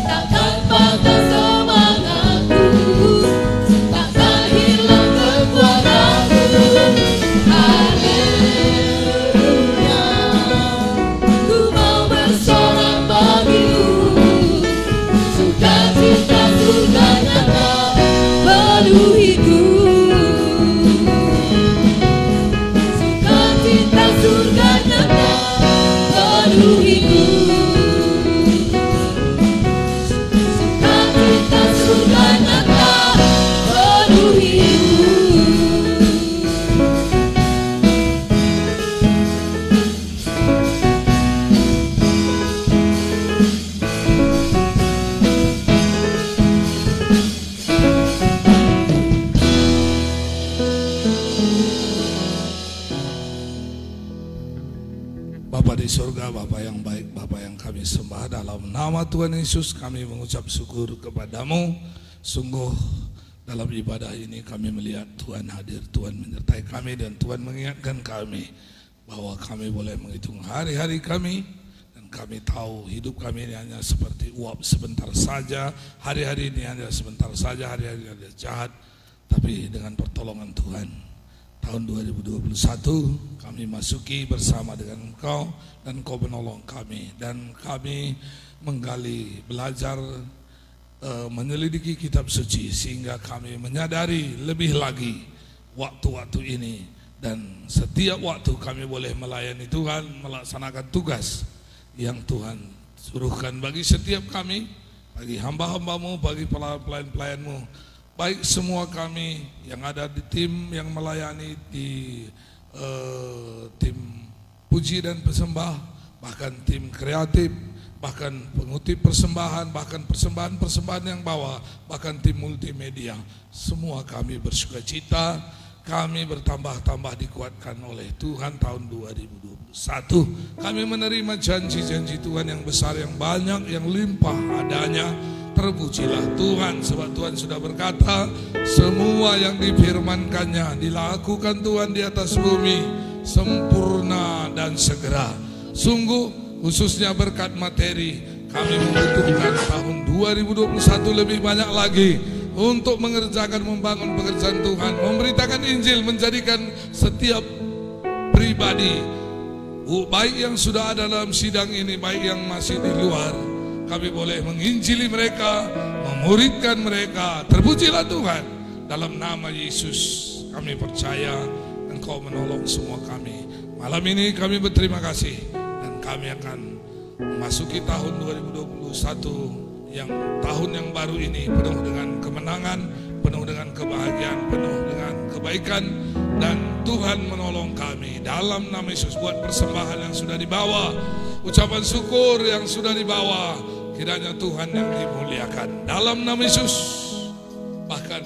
S4: Takkan patah
S6: yang baik, Bapa yang kami sembah, dalam nama Tuhan Yesus kami mengucap syukur kepadamu. Sungguh dalam ibadah ini kami melihat Tuhan hadir, Tuhan menyertai kami, dan Tuhan mengingatkan kami bahwa kami boleh menghitung hari-hari kami, dan kami tahu hidup kami ini hanya seperti uap sebentar saja. Hari-hari ini hanya sebentar saja, hari-hari ini jahat, tapi dengan pertolongan Tuhan, tahun 2021 kami masuki bersama dengan Engkau, dan Engkau menolong kami, dan kami menggali, belajar, menyelidiki kitab suci, sehingga kami menyadari lebih lagi waktu-waktu ini, dan setiap waktu kami boleh melayani Tuhan, melaksanakan tugas yang Tuhan suruhkan bagi setiap kami, bagi hamba-hambamu, bagi pelayan-pelayanmu, baik semua kami yang ada di tim yang melayani, di tim puji dan persembah, bahkan tim kreatif, bahkan pengutip persembahan, bahkan persembahan-persembahan yang bawa, bahkan tim multimedia. Semua kami bersuka cita, kami bertambah-tambah dikuatkan oleh Tuhan tahun 2021. Kami menerima janji-janji Tuhan yang besar, yang banyak, yang limpah adanya. Terpujilah Tuhan, sebab Tuhan sudah berkata, semua yang difirmankannya dilakukan Tuhan di atas bumi, sempurna dan segera. Sungguh khususnya berkat materi, kami membutuhkan tahun 2021 lebih banyak lagi untuk mengerjakan, membangun pekerjaan Tuhan, memberitakan Injil, menjadikan setiap pribadi, baik yang sudah ada dalam sidang ini, baik yang masih di luar, kami boleh menginjili mereka, memuridkan mereka. Terpujilah Tuhan. Dalam nama Yesus kami percaya Engkau menolong semua kami. Malam ini kami berterima kasih, dan kami akan memasuki tahun 2021, yang tahun yang baru ini penuh dengan kemenangan, penuh dengan kebahagiaan, penuh dengan kebaikan, dan Tuhan menolong kami. Dalam nama Yesus, buat persembahan yang sudah dibawa, ucapan syukur yang sudah dibawa, kiranya Tuhan yang dimuliakan. Dalam nama Yesus. Bahkan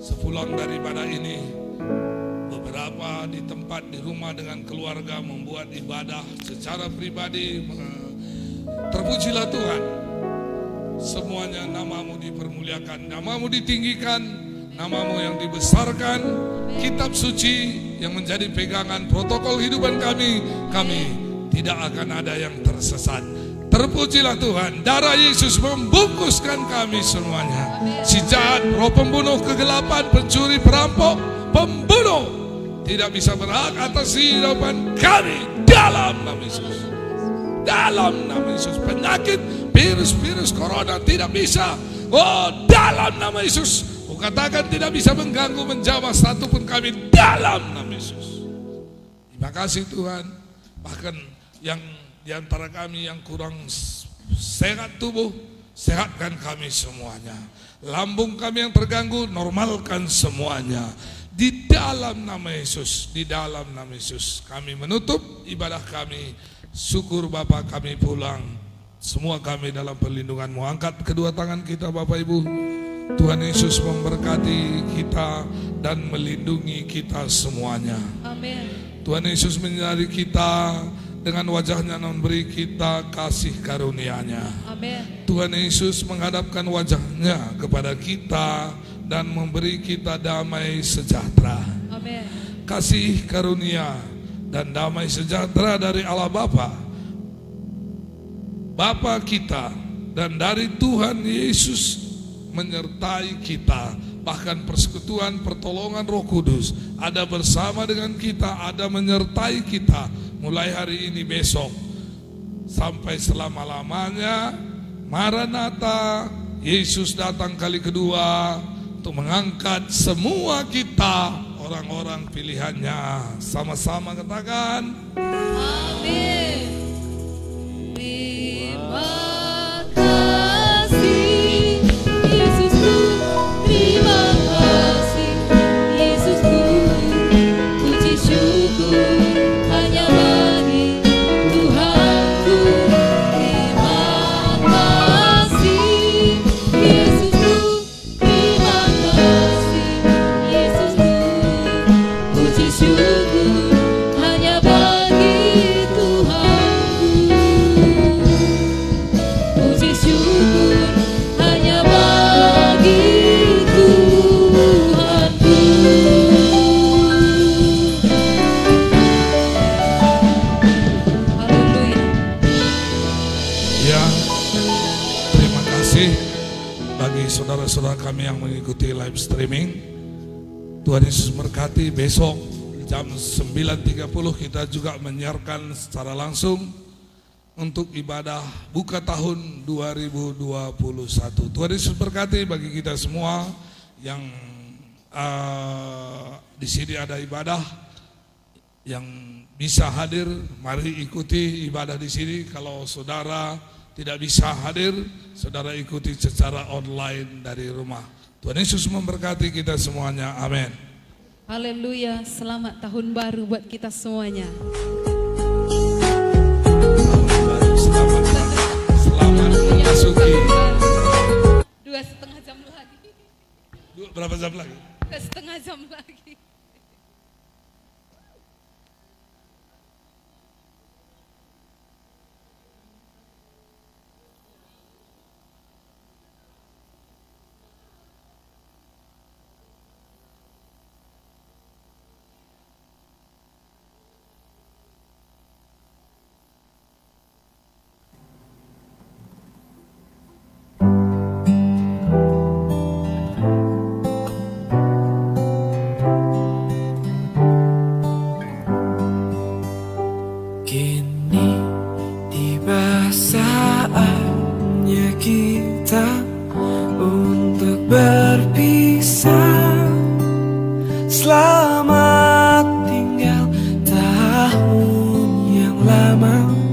S6: sepulang daripada ini, beberapa di tempat, di rumah dengan keluarga membuat ibadah secara pribadi. Terpujilah Tuhan. Semuanya namamu dipermuliakan, namamu ditinggikan, namamu yang dibesarkan. Kitab suci yang menjadi pegangan protokol hidupan kami tidak akan ada yang tersesat. Terpujilah Tuhan. Darah Yesus membungkuskan kami semuanya. Si jahat, roh pembunuh, kegelapan, pencuri, perampok, pembunuh tidak bisa berhak atas kehidupan kami. Dalam nama Yesus. Dalam nama Yesus. Penyakit, virus corona tidak bisa. Oh, dalam nama Yesus. Kukatakan tidak bisa mengganggu, menjamah satupun kami. Dalam nama Yesus. Terima kasih Tuhan. Bahkan yang di antara kami yang kurang sehat tubuh, sehatkan kami semuanya. Lambung kami yang terganggu, normalkan semuanya. Di dalam nama Yesus, di dalam nama Yesus, kami menutup ibadah kami. Syukur Bapa, kami pulang. Semua kami dalam perlindungan-Mu. Angkat kedua tangan kita Bapak Ibu. Tuhan Yesus memberkati kita dan melindungi kita semuanya.
S2: Amin.
S6: Tuhan Yesus menyinari kita dengan wajahnya, memberi kita kasih karunia-Nya.
S2: Amin.
S6: Tuhan Yesus menghadapkan wajahnya kepada kita dan memberi kita damai sejahtera.
S2: Amin.
S6: Kasih karunia dan damai sejahtera dari Allah Bapa kita, dan dari Tuhan Yesus menyertai kita. Bahkan persekutuan pertolongan Roh Kudus ada bersama dengan kita, ada menyertai kita mulai hari ini, besok, sampai selama-lamanya. Maranatha, Yesus datang kali kedua untuk mengangkat semua kita, orang-orang pilihannya. Sama-sama katakan
S2: Amin. Terima kasih Yesusku, terima kasih Yesusku, puji syukur hanya bagi Tuhanku. Terima kasih Yesusku, terima kasih Yesusku, puji syukur hanya bagi
S6: bagi saudara-saudara kami yang mengikuti live streaming. Tuhan Yesus berkati. Besok jam 9.30 kita juga menyiarkan secara langsung untuk ibadah buka tahun 2021. Tuhan Yesus berkati bagi kita semua yang di sini ada ibadah, yang bisa hadir, mari ikuti ibadah di sini. Kalau saudara tidak bisa hadir, saudara ikuti secara online dari rumah. Tuhan Yesus memberkati kita semuanya. Amin.
S2: Haleluya, selamat tahun baru buat kita semuanya.
S6: Selamat memasuki.
S2: 2,5 jam lagi.
S6: Berapa jam lagi?
S2: 2,5 jam lagi.
S7: Kini tiba saatnya kita untuk berpisah. Selamat tinggal tahun yang lama.